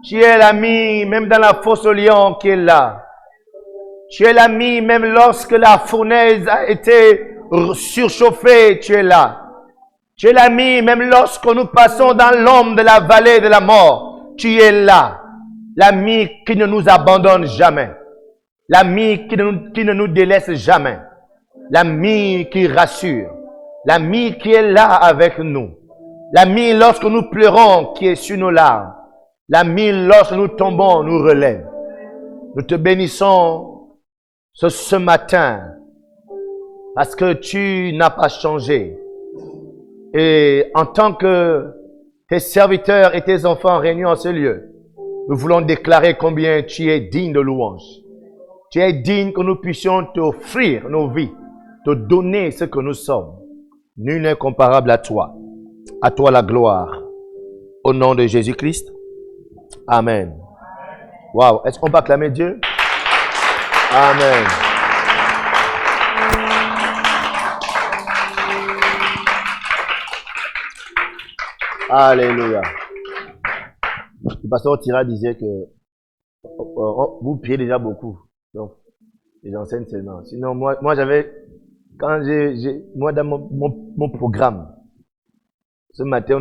Tu es l'ami même dans la fosse au lion qui est là. Tu es l'ami même lorsque la fournaise a été surchauffée, tu es là. Tu es l'ami même lorsque nous passons dans l'ombre de la vallée de la mort, tu es là. L'ami qui ne nous abandonne jamais. L'ami qui ne nous délaisse jamais. L'ami qui rassure. L'ami qui est là avec nous. L'ami lorsque nous pleurons qui est sur nos larmes. L'ami lorsque nous tombons nous relève. Nous te bénissons ce matin parce que tu n'as pas changé. Et en tant que tes serviteurs et tes enfants réunis en ce lieu, nous voulons déclarer combien tu es digne de louange. Tu es digne que nous puissions t'offrir nos vies, te donner ce que nous sommes. Nul n'est comparable à toi. À toi la gloire. Au nom de Jésus-Christ. Amen. Waouh. Est-ce qu'on peut acclamer Dieu? Amen. Alléluia. Le pasteur Tira disait que vous priez déjà beaucoup. Donc, j'enseigne seulement. Sinon, moi j'avais, moi dans mon programme, ce matin,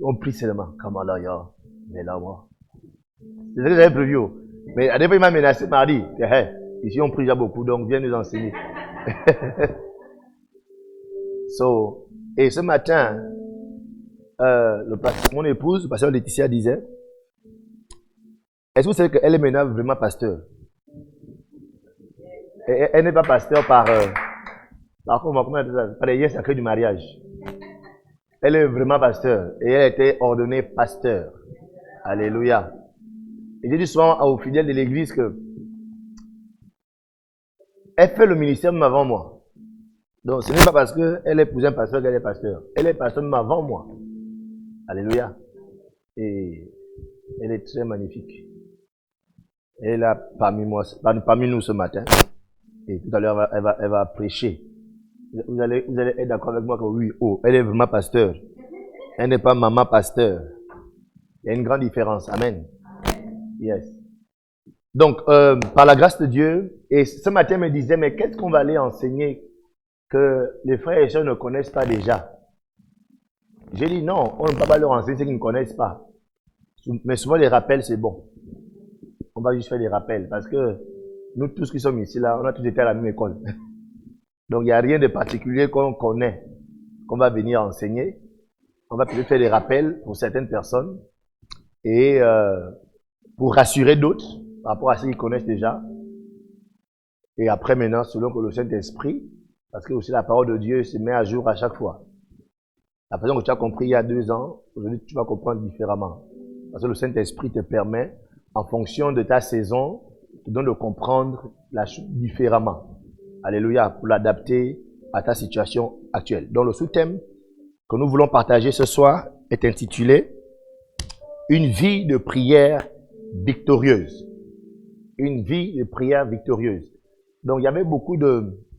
on prie seulement. Kamalaya, mais là, moi. C'est ce que j'avais prévu. Mais à des fois, il m'a menacé mardi. Hey, ici, on prie déjà beaucoup, donc viens nous enseigner. Et ce matin, mon épouse, le pasteur Laetitia disait, est-ce que vous savez qu'elle est maintenant vraiment pasteur? Et elle n'est pas pasteur par les liens sacrés du mariage. Elle est vraiment pasteur et elle a été ordonnée pasteur. Alléluia. Et j'ai dit souvent aux fidèles de l'église que elle fait le ministère même avant moi. Donc ce n'est pas parce qu'elle épouse un pasteur qu'elle est pasteur. Elle est pasteur même avant moi. Alléluia. Et elle est très magnifique. Elle est là parmi nous ce matin. Et tout à l'heure, elle va prêcher. Vous allez être d'accord avec moi que oui, elle est vraiment pasteur. Elle n'est pas maman pasteur. Il y a une grande différence. Amen. Yes. Donc, par la grâce de Dieu, et ce matin, elle me disait, mais qu'est-ce qu'on va aller enseigner que les frères et sœurs ne connaissent pas déjà? J'ai dit non, on ne peut pas leur enseigner ce qu'ils ne connaissent pas. Mais souvent, les rappels, c'est bon. On va juste faire des rappels parce que nous tous qui sommes ici, là, on a tous été à la même école. Donc, il n'y a rien de particulier qu'on connaît, qu'on va venir enseigner. On va peut-être faire des rappels pour certaines personnes et pour rassurer d'autres par rapport à ce qu'ils connaissent déjà. Et après, maintenant, selon que le Saint-Esprit, parce que aussi la parole de Dieu se met à jour à chaque fois. La façon que tu as compris il y a 2 ans, aujourd'hui, tu vas comprendre différemment. Parce que le Saint-Esprit te permet, en fonction de ta saison, te donne de comprendre la chose différemment. Alléluia, pour l'adapter à ta situation actuelle. Donc, le sous-thème que nous voulons partager ce soir est intitulé « Une vie de prière victorieuse ». Une vie de prière victorieuse. Donc, il y avait beaucoup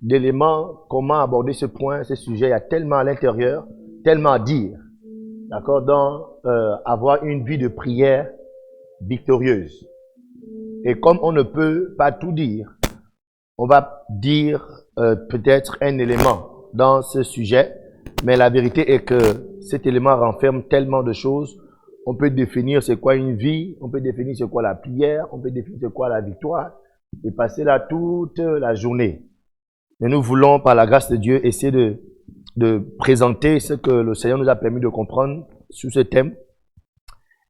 d'éléments, comment aborder ce point, ce sujet. Il y a tellement à l'intérieur, tellement à dire. D'accord? Donc, avoir une vie de prière victorieuse. Et comme on ne peut pas tout dire, on va dire peut-être un élément dans ce sujet, mais la vérité est que cet élément renferme tellement de choses. On peut définir c'est quoi une vie, on peut définir c'est quoi la prière, on peut définir c'est quoi la victoire, et passer là toute la journée. Mais nous voulons, par la grâce de Dieu, essayer de présenter ce que le Seigneur nous a permis de comprendre sur ce thème.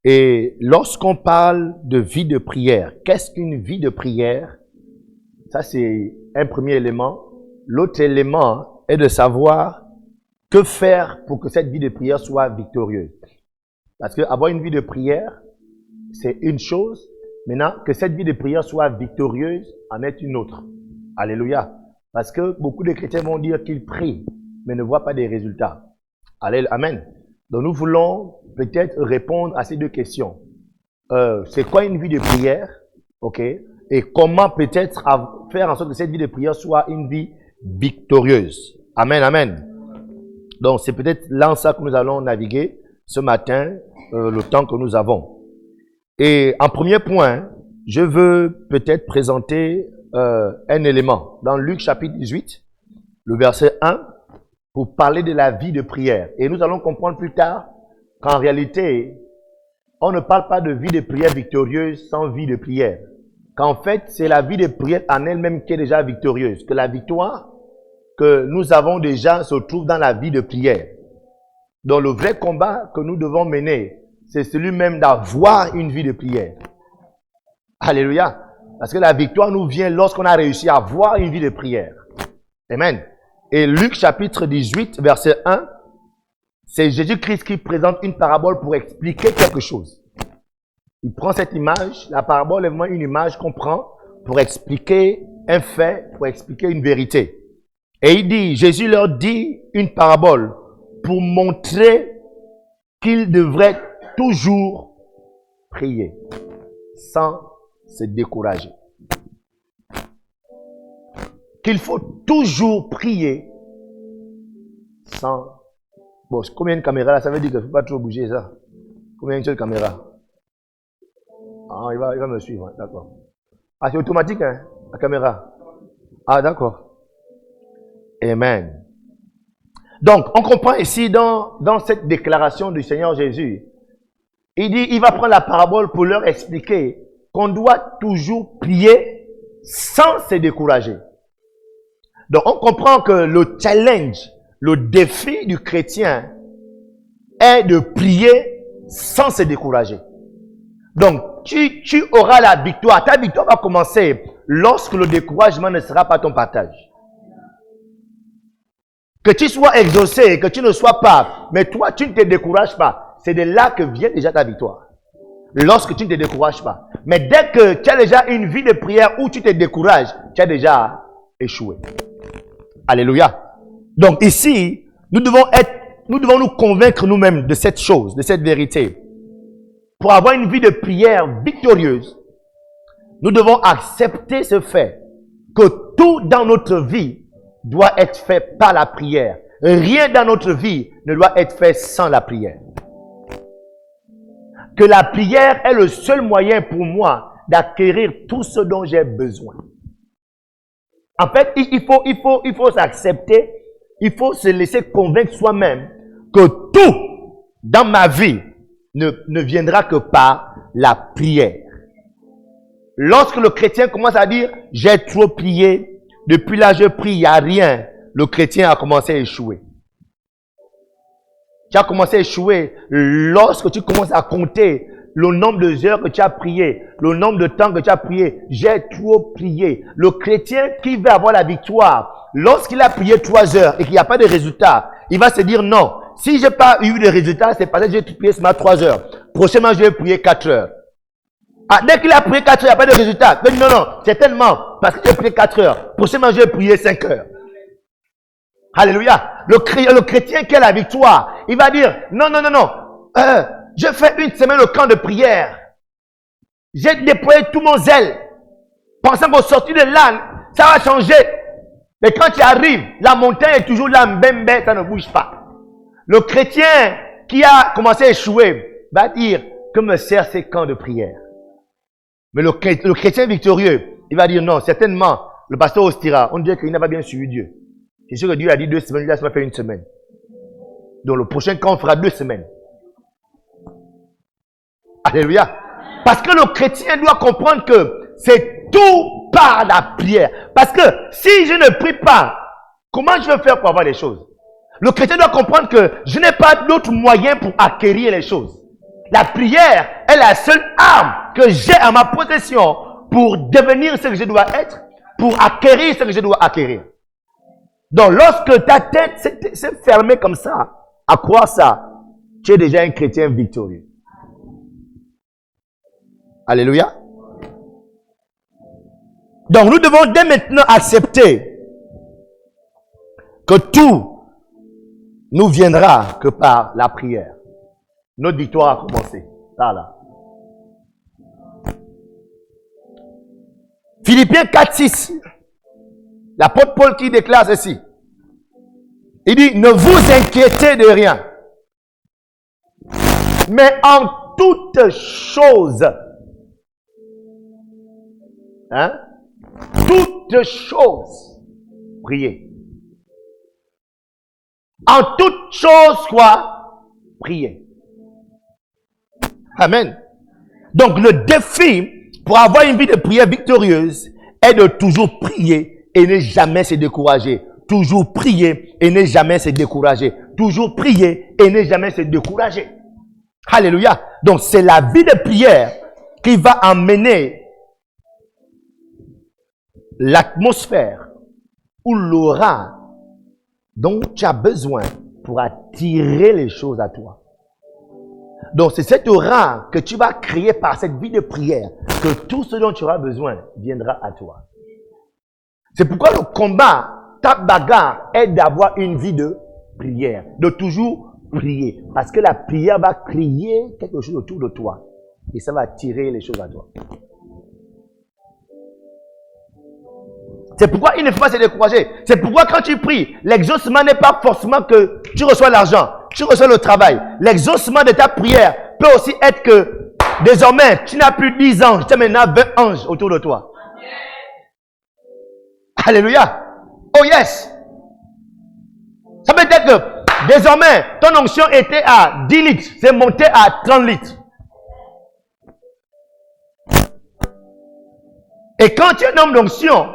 Et lorsqu'on parle de vie de prière, qu'est-ce qu'une vie de prière? Ça, c'est un premier élément. L'autre élément est de savoir que faire pour que cette vie de prière soit victorieuse. Parce que avoir une vie de prière, c'est une chose. Maintenant, que cette vie de prière soit victorieuse en est une autre. Alléluia. Parce que beaucoup de chrétiens vont dire qu'ils prient, mais ne voient pas des résultats. Alléluia. Amen. Donc nous voulons peut-être répondre à ces 2 questions. C'est quoi une vie de prière? Ok. Et comment peut-être faire en sorte que cette vie de prière soit une vie victorieuse. Amen, amen. Donc c'est peut-être là en ça que nous allons naviguer ce matin, le temps que nous avons. Et en premier point, je veux peut-être présenter un élément dans Luc chapitre 18, le verset 1, pour parler de la vie de prière. Et nous allons comprendre plus tard qu'en réalité, on ne parle pas de vie de prière victorieuse sans vie de prière. Qu'en fait, c'est la vie de prière en elle-même qui est déjà victorieuse. Que la victoire que nous avons déjà se trouve dans la vie de prière. Donc le vrai combat que nous devons mener, c'est celui même d'avoir une vie de prière. Alléluia. Parce que la victoire nous vient lorsqu'on a réussi à avoir une vie de prière. Amen. Et Luc chapitre 18, verset 1, c'est Jésus-Christ qui présente une parabole pour expliquer quelque chose. Il prend cette image, la parabole est vraiment une image qu'on prend pour expliquer un fait, pour expliquer une vérité. Et il dit, Jésus leur dit une parabole pour montrer qu'ils devraient toujours prier sans se décourager. Qu'il faut toujours prier sans... Bon, combien de caméras là? Ça veut dire qu'il ne faut pas trop bouger ça. Combien de caméras? Ah, il va me suivre, d'accord. Ah, c'est automatique, hein, la caméra. Ah, d'accord. Amen. Donc, on comprend ici dans cette déclaration du Seigneur Jésus, il dit, il va prendre la parabole pour leur expliquer qu'on doit toujours prier sans se décourager. Donc, on comprend que le challenge, le défi du chrétien est de prier sans se décourager. Donc, tu auras la victoire. Ta victoire va commencer lorsque le découragement ne sera pas ton partage. Que tu sois exaucé, que tu ne sois pas, mais toi, tu ne te décourages pas. C'est de là que vient déjà ta victoire. Lorsque tu ne te décourages pas. Mais dès que tu as déjà une vie de prière où tu te décourages, tu as déjà échoué. Alléluia. Donc ici, nous devons nous convaincre nous-mêmes de cette chose, de cette vérité. Pour avoir une vie de prière victorieuse, nous devons accepter ce fait que tout dans notre vie doit être fait par la prière. Rien dans notre vie ne doit être fait sans la prière. Que la prière est le seul moyen pour moi d'acquérir tout ce dont j'ai besoin. En fait, il faut s'accepter, il faut se laisser convaincre soi-même que tout dans ma vie ne viendra que par la prière. Lorsque le chrétien commence à dire « j'ai trop prié, depuis là je prie, il n'y a rien », le chrétien a commencé à échouer. Tu as commencé à échouer lorsque tu commences à compter le nombre de heures que tu as prié, le nombre de temps que tu as prié. J'ai trop prié. Le chrétien qui veut avoir la victoire, lorsqu'il a prié 3 heures et qu'il n'y a pas de résultat, il va se dire non. Si je n'ai pas eu de résultat, c'est parce que j'ai prié seulement 3 heures. Prochainement, je vais prier 4 heures. Ah, dès qu'il a prié 4 heures, il n'y a pas de résultat. Il dit non, c'est tellement parce que j'ai prié 4 heures. Prochainement, je vais prier 5 heures. Alléluia. Le chrétien qui a la victoire, il va dire non. Je fais une semaine au camp de prière. J'ai déployé tout mon zèle. Pensant qu'au sortir de là, ça va changer. Mais quand tu arrives, la montagne est toujours là, mbembe, ça ne bouge pas. Le chrétien qui a commencé à échouer va dire que me sert ces camps de prière. Mais le chrétien victorieux, il va dire non, certainement, le pasteur Ostira, on dirait qu'il n'a pas bien suivi Dieu. C'est sûr que Dieu a dit 2 semaines, il a seulement fait 1 semaine. Donc le prochain camp, on fera 2 semaines. Alléluia. Parce que le chrétien doit comprendre que c'est tout par la prière. Parce que si je ne prie pas, comment je vais faire pour avoir les choses? Le chrétien doit comprendre que je n'ai pas d'autre moyen pour acquérir les choses. La prière est la seule arme que j'ai à ma possession pour devenir ce que je dois être, pour acquérir ce que je dois acquérir. Donc lorsque ta tête s'est fermée comme ça, à croire ça, tu es déjà un chrétien victorieux. Alléluia. Donc nous devons dès maintenant accepter que tout nous viendra que par la prière. Notre victoire a commencé. Là. Philippiens 4:6. L'apôtre Paul qui déclare ceci. Il dit, ne vous inquiétez de rien. Mais en toute chose, Hein? Toutes choses, priez. En toutes choses, quoi? Priez. Amen. Donc, le défi pour avoir une vie de prière victorieuse est de toujours prier et ne jamais se décourager. Toujours prier et ne jamais se décourager. Toujours prier et ne jamais se décourager. Alléluia. Donc, c'est la vie de prière qui va amener l'atmosphère ou l'aura dont tu as besoin pour attirer les choses à toi. Donc, c'est cette aura que tu vas créer par cette vie de prière que tout ce dont tu auras besoin viendra à toi. C'est pourquoi le combat, ta bagarre est d'avoir une vie de prière, de toujours prier. Parce que la prière va créer quelque chose autour de toi et ça va attirer les choses à toi. C'est pourquoi il ne faut pas se décourager. C'est pourquoi quand tu pries, l'exaucement n'est pas forcément que tu reçois l'argent, tu reçois le travail. L'exaucement de ta prière peut aussi être que désormais, tu n'as plus 10 anges, tu as maintenant 20 anges autour de toi. Alléluia. Oh yes. Ça veut dire que désormais, ton onction était à 10 litres, c'est monté à 30 litres. Et quand tu es un homme d'onction,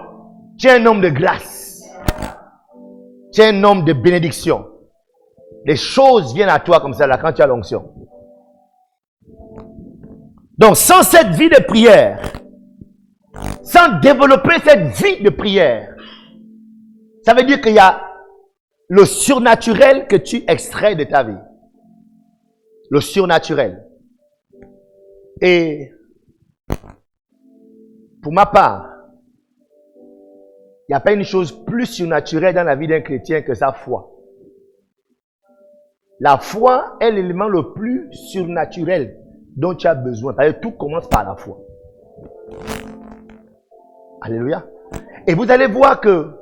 tu es un homme de grâce. Tu es un homme de bénédiction. Les choses viennent à toi comme ça là quand tu as l'onction. Donc sans cette vie de prière, sans développer cette vie de prière, ça veut dire qu'il y a le surnaturel que tu extrais de ta vie. Le surnaturel. Et pour ma part, il n'y a pas une chose plus surnaturelle dans la vie d'un chrétien que sa foi. La foi est l'élément le plus surnaturel dont tu as besoin. Parce que tout commence par la foi. Alléluia. Et vous allez voir que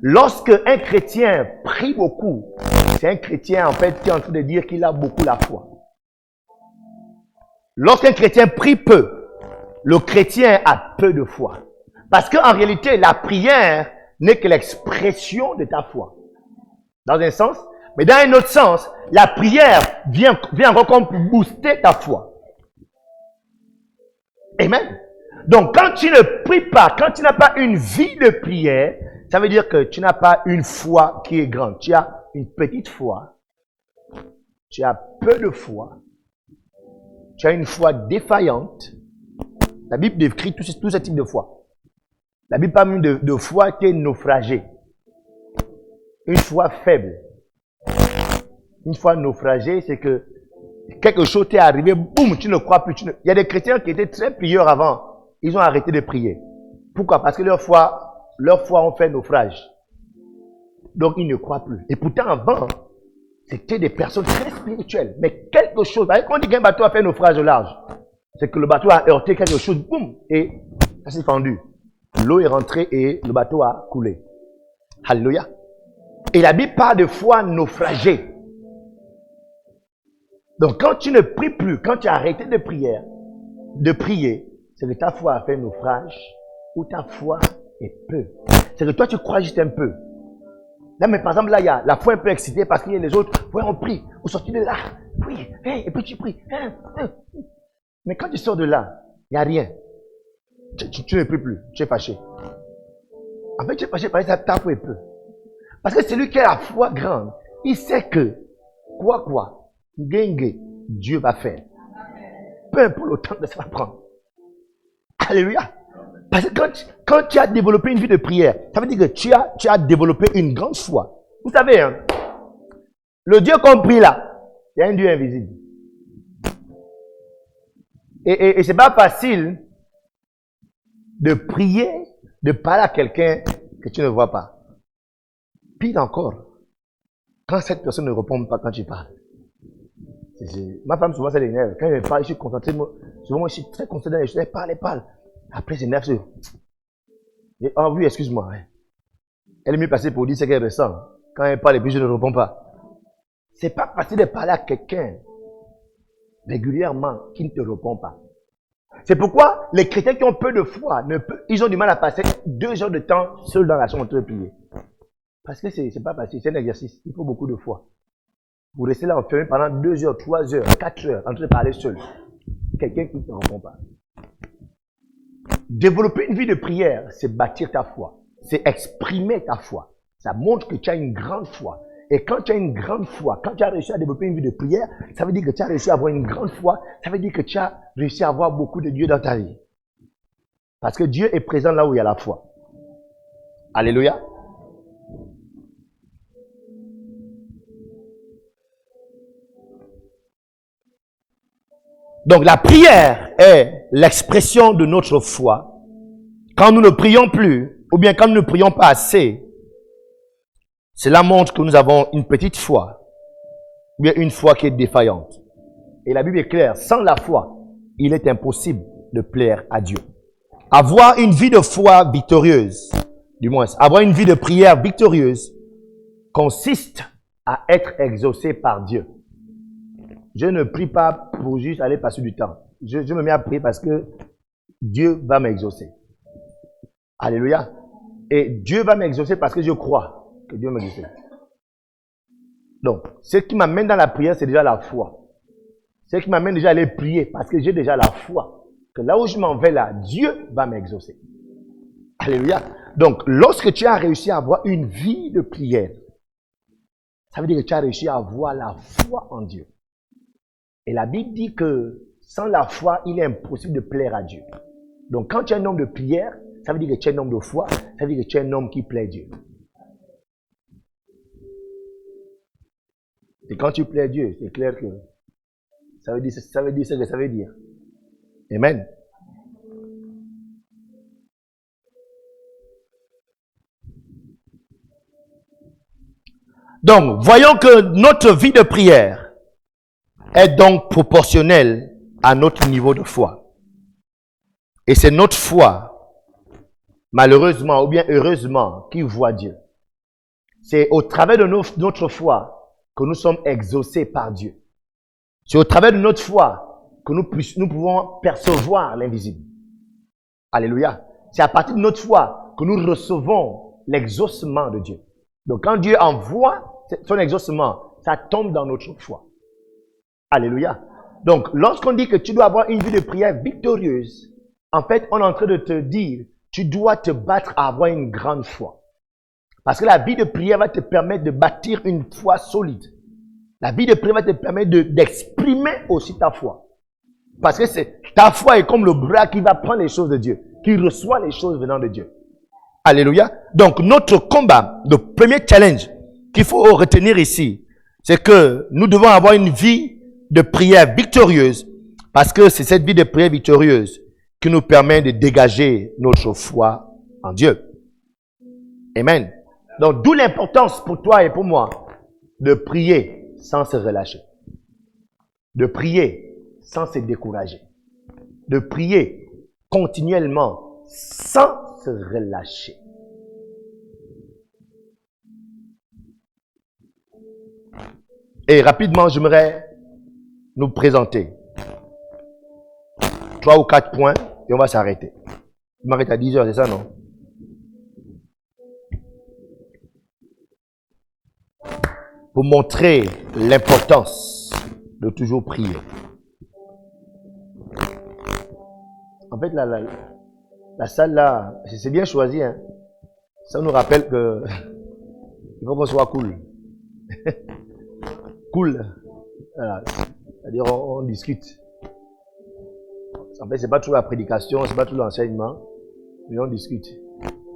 lorsque un chrétien prie beaucoup, c'est un chrétien en fait qui est en train de dire qu'il a beaucoup la foi. Lorsqu'un chrétien prie peu, le chrétien a peu de foi. Parce qu'en réalité, la prière n'est que l'expression de ta foi. Dans un sens, mais dans un autre sens, la prière vient encore comme booster ta foi. Amen. Donc, quand tu ne pries pas, quand tu n'as pas une vie de prière, ça veut dire que tu n'as pas une foi qui est grande. Tu as une petite foi. Tu as peu de foi. Tu as une foi défaillante. La Bible décrit tout ce type de foi. La Bible parle de foi qui est naufragée. Une foi faible. Une foi naufragée, c'est que quelque chose t'est arrivé, boum, tu ne crois plus. Il y a des chrétiens qui étaient très prieurs avant. Ils ont arrêté de prier. Pourquoi? Parce que leur foi ont fait naufrage. Donc, ils ne croient plus. Et pourtant, avant, c'était des personnes très spirituelles. Mais quelque chose, quand on dit qu'un bateau a fait naufrage au large, c'est que le bateau a heurté quelque chose, boum, et ça s'est fendu. L'eau est rentrée et le bateau a coulé. Alléluia. Et la Bible parle de foi naufragée. Donc, quand tu ne pries plus, quand tu as arrêté de prier, c'est que ta foi a fait naufrage ou ta foi est peu. C'est que toi, tu crois juste un peu. Là, mais par exemple, là, il y a la foi un peu excitée parce qu'il y a les autres. Ouais, on prie. Vous sortez de là. Oui. Hey, et puis tu pries. Mais quand tu sors de là, il n'y a rien. Tu ne pries plus. Tu es fâché. En fait, tu es fâché parce que ta foi est peu. Parce que celui qui a la foi grande, il sait que, quoi, Dieu va faire. Peu importe le temps que ça va prendre. Alléluia. Parce que quand tu as développé une vie de prière, ça veut dire que tu as développé une grande foi. Vous savez, hein, le Dieu qu'on prie là, c'est un Dieu invisible. Et c'est pas facile de prier, de parler à quelqu'un que tu ne vois pas. Pire encore, quand cette personne ne répond pas quand tu parles. Ma femme, souvent, ça l'énerve. Quand elle parle, je suis concentré. Souvent, moi, je suis très concentré dans les choses. Elle parle. Après, c'est nerveux. Oh oui, excuse-moi. Elle est mieux passée pour dire ce qu'elle ressent. Quand elle parle et puis je ne réponds pas. C'est pas facile de parler à quelqu'un régulièrement qui ne te répond pas. C'est pourquoi les chrétiens qui ont peu de foi, ils ont du mal à passer 2 heures de temps seuls dans la chambre en train de prier. Parce que c'est pas facile, c'est un exercice. Il faut beaucoup de foi. Vous restez là enfermé pendant 2 heures, 3 heures, 4 heures, en train de parler seul. Quelqu'un qui ne te répond pas. Développer une vie de prière, c'est bâtir ta foi. C'est exprimer ta foi. Ça montre que tu as une grande foi. Et quand tu as une grande foi, quand tu as réussi à développer une vie de prière, ça veut dire que tu as réussi à avoir une grande foi. Ça veut dire que tu as réussi à avoir beaucoup de Dieu dans ta vie. Parce que Dieu est présent là où il y a la foi. Alléluia. Donc la prière est l'expression de notre foi. Quand nous ne prions plus, ou bien quand nous ne prions pas assez, cela montre que nous avons une petite foi, ou bien une foi qui est défaillante. Et la Bible est claire, sans la foi, il est impossible de plaire à Dieu. Avoir une vie de foi victorieuse, du moins, avoir une vie de prière victorieuse, consiste à être exaucé par Dieu. Je ne prie pas pour juste aller passer du temps. Je me mets à prier parce que Dieu va m'exaucer. Alléluia. Et Dieu va m'exaucer parce que je crois que Dieu va m'exaucer. Donc, ce qui m'amène dans la prière, c'est déjà la foi. Ce qui m'amène déjà à aller prier parce que j'ai déjà la foi. Que là où je m'en vais là, Dieu va m'exaucer. Alléluia. Donc, lorsque tu as réussi à avoir une vie de prière, ça veut dire que tu as réussi à avoir la foi en Dieu. Et la Bible dit que sans la foi, il est impossible de plaire à Dieu. Donc, quand tu es un homme de prière, ça veut dire que tu es un homme de foi, ça veut dire que tu es un homme qui plaît Dieu. Et quand tu plais Dieu, c'est clair que ça veut dire ce que ça veut dire. Amen. Donc, voyons que notre vie de prière est donc proportionnelle à notre niveau de foi. Et c'est notre foi, malheureusement ou bien heureusement, qui voit Dieu. C'est au travers de notre foi que nous sommes exaucés par Dieu. C'est au travers de notre foi que nous pouvons percevoir l'invisible. Alléluia. C'est à partir de notre foi que nous recevons l'exaucement de Dieu. Donc quand Dieu envoie son exaucement, ça tombe dans notre foi. Alléluia. Donc lorsqu'on dit que tu dois avoir une vie de prière victorieuse, en fait on est en train de te dire, tu dois te battre à avoir une grande foi. Parce que la vie de prière va te permettre de bâtir une foi solide. La vie de prière va te permettre d'exprimer aussi ta foi. Parce que ta foi est comme le bras qui va prendre les choses de Dieu, qui reçoit les choses venant de Dieu. Alléluia. Donc notre combat, le premier challenge qu'il faut retenir ici, c'est que nous devons avoir une vie de prière victorieuse, parce que c'est cette vie de prière victorieuse qui nous permet de dégager notre foi en Dieu. Amen. Donc d'où l'importance pour toi et pour moi de prier sans se relâcher, de prier sans se décourager, de prier continuellement sans se relâcher. Et rapidement, j'aimerais nous présenter 3 ou 4 points et on va s'arrêter. Je m'arrête à 10 heures, c'est ça, non? Pour montrer l'importance de toujours prier. En fait, la salle là, c'est bien choisi. Hein? Ça nous rappelle que il faut qu'on soit cool. Cool. Voilà. C'est-à-dire, on discute. En fait, c'est pas toujours la prédication, c'est pas toujours l'enseignement, mais on discute.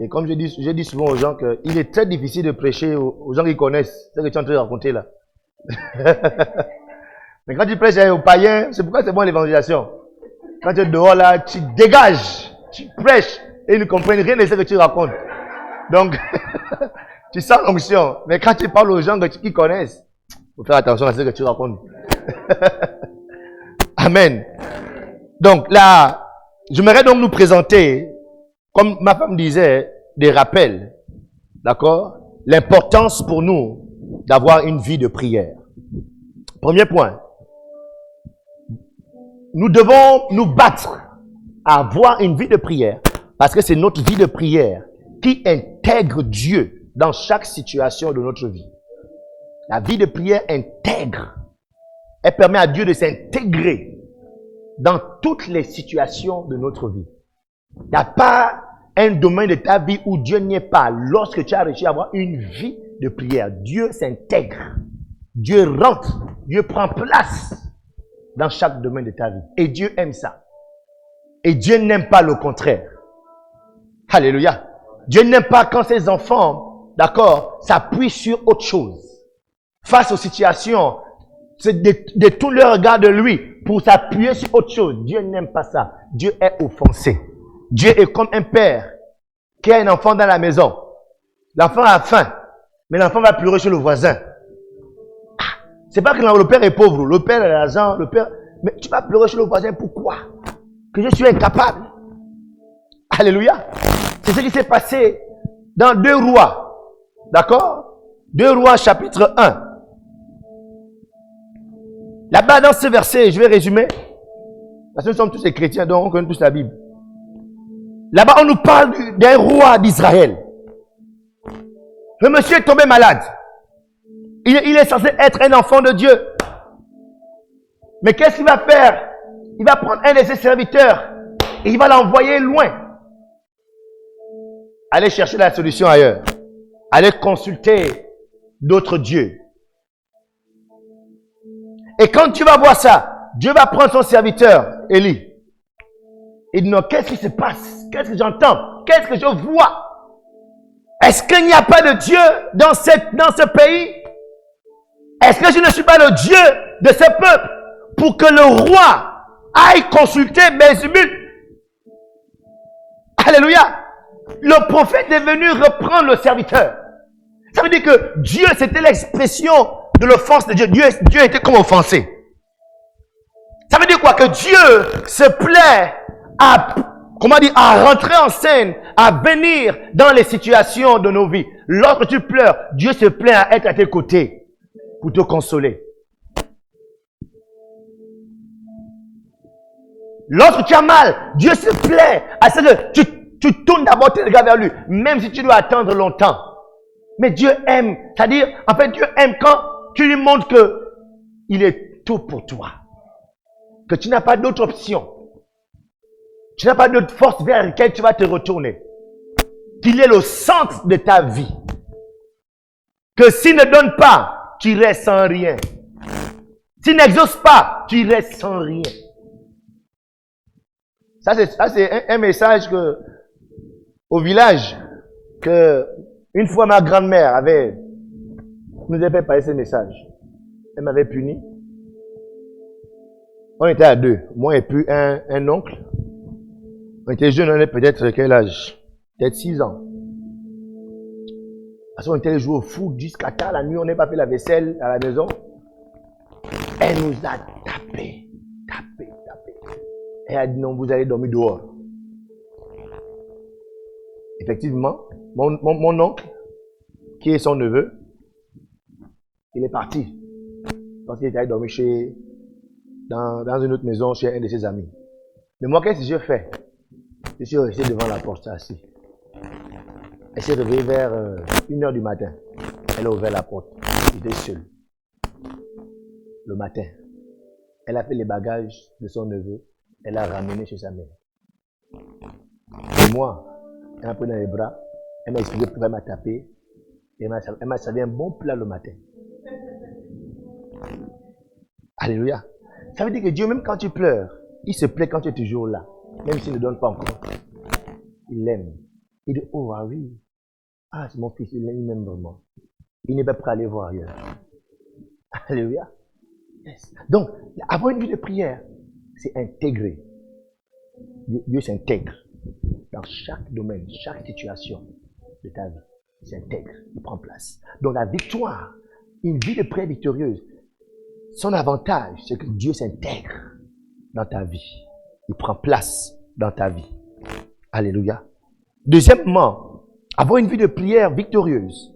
Et comme je dis souvent aux gens qu'il est très difficile de prêcher aux gens qui connaissent ce que tu es en train de raconter là. Mais quand tu prêches aux païens, c'est pourquoi c'est bon l'évangélisation. Quand tu es dehors là, tu dégages, tu prêches, et ils ne comprennent rien de ce que tu racontes. Donc, tu sens l'onction. Mais quand tu parles aux gens qui connaissent, il faut faire attention à ce que tu racontes. Amen. Donc là, j'aimerais donc nous présenter, comme ma femme disait, des rappels. D'accord? L'importance pour nous d'avoir une vie de prière. Premier point. Nous devons nous battre avoir une vie de prière, parce que c'est notre vie de prière qui intègre Dieu dans chaque situation de notre vie. La vie de prière intègre. Elle permet à Dieu de s'intégrer dans toutes les situations de notre vie. Il n'y a pas un domaine de ta vie où Dieu n'y est pas. Lorsque tu as réussi à avoir une vie de prière, Dieu s'intègre. Dieu rentre. Dieu prend place dans chaque domaine de ta vie. Et Dieu aime ça. Et Dieu n'aime pas le contraire. Alléluia. Dieu n'aime pas quand ses enfants, d'accord, s'appuient sur autre chose. Face aux situations, détournent leur regard de lui pour s'appuyer sur autre chose. Dieu n'aime pas ça. Dieu est offensé. Dieu est comme un père qui a un enfant dans la maison. L'enfant a faim, mais l'enfant va pleurer chez le voisin. C'est pas que le père est pauvre, le père a l'argent, le père... Mais tu vas pleurer chez le voisin, pourquoi? Que je suis incapable. Alléluia. C'est ce qui s'est passé dans 2 Rois. D'accord? 2 Rois chapitre 1. Là-bas dans ce verset, je vais résumer. Parce que nous sommes tous des chrétiens, donc on connaît tous la Bible. Là-bas, on nous parle d'un roi d'Israël. Le monsieur est tombé malade. Il est censé être un enfant de Dieu. Mais qu'est-ce qu'il va faire? Il va prendre un de ses serviteurs et il va l'envoyer loin. Aller chercher la solution ailleurs. Aller consulter d'autres dieux. Et quand tu vas voir ça, Dieu va prendre son serviteur, Élie. Il dit non, qu'est-ce qui se passe? Qu'est-ce que j'entends? Qu'est-ce que je vois? Est-ce qu'il n'y a pas de Dieu dans ce pays? Est-ce que je ne suis pas le Dieu de ce peuple pour que le roi aille consulter Bézébul? Alléluia. Le prophète est venu reprendre le serviteur. Ça veut dire que Dieu, c'était l'expression de l'offense de Dieu. Dieu était comme offensé. Ça veut dire quoi? Que Dieu se plaît à rentrer en scène, à venir dans les situations de nos vies. Lorsque tu pleures, Dieu se plaît à être à tes côtés pour te consoler. Lorsque tu as mal, Dieu se plaît à ce que tu tournes d'abord tes regards vers lui, même si tu dois attendre longtemps. Mais Dieu aime, c'est-à-dire, en fait, Dieu aime quand tu lui montres que il est tout pour toi. Que tu n'as pas d'autre option. Tu n'as pas d'autre force vers laquelle tu vas te retourner. Qu'il est le centre de ta vie. Que s'il ne donne pas, tu restes sans rien. S'il n'exauce pas, tu restes sans rien. Ça, c'est un message que, au village, que une fois ma grand-mère nous avait parlé ce message. Elle m'avait puni. On était à 2. Moi et puis un oncle. On était jeunes, on avait peut-être quel âge? Peut-être 6 ans. Parce qu'on était jouer au foot jusqu'à tard la nuit, on n'a pas fait la vaisselle à la maison. Elle nous a tapé. Elle a dit non, vous allez dormir dehors. Effectivement, mon oncle, qui est son neveu, il est parti. Parce qu'il était allé dormir dans une autre maison chez un de ses amis. Mais moi, qu'est-ce que je fais? Je suis resté devant la porte assis. Elle s'est réveillée vers 1h du matin. Elle a ouvert la porte. J'étais seul. Le matin. Elle a fait les bagages de son neveu. Elle l'a ramené chez sa mère. Et moi, elle m'a pris dans les bras. Elle m'a expliqué pourquoi elle m'a tapé. Et elle m'a servi un bon plat le matin. Alléluia. Ça veut dire que Dieu, même quand tu pleures, il se plaît quand tu es toujours là. Même s'il ne donne pas encore. Il l'aime. Il dit, oh ah oui. Ah, c'est mon fils, il m'aime vraiment. Il n'est pas prêt à aller voir ailleurs. Alléluia. Yes. Donc, avoir une vie de prière, c'est intégrer. Dieu s'intègre dans chaque domaine, chaque situation de ta vie. Il s'intègre, il prend place. Donc la victoire, une vie de prière victorieuse, son avantage, c'est que Dieu s'intègre dans ta vie. Il prend place dans ta vie. Alléluia. Deuxièmement, avoir une vie de prière victorieuse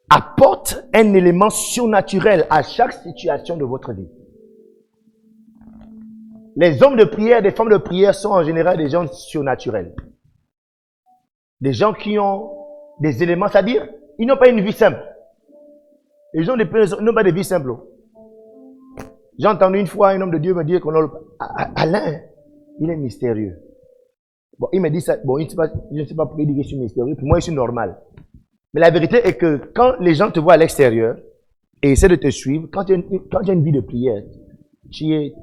apporte un élément surnaturel à chaque situation de votre vie. Les hommes de prière, des femmes de prière sont en général des gens surnaturels. Des gens qui ont des éléments, c'est-à-dire, ils n'ont pas une vie simple. Les gens n'ont pas de vie simple. J'ai entendu une fois un homme de Dieu me dire qu'on a Alain, il est mystérieux. Bon, il me dit ça, bon, je ne sais pas pourquoi il dit que je suis mystérieux, pour moi, je suis normal. Mais la vérité est que quand les gens te voient à l'extérieur et essaient de te suivre, quand tu as une vie de prière, tu es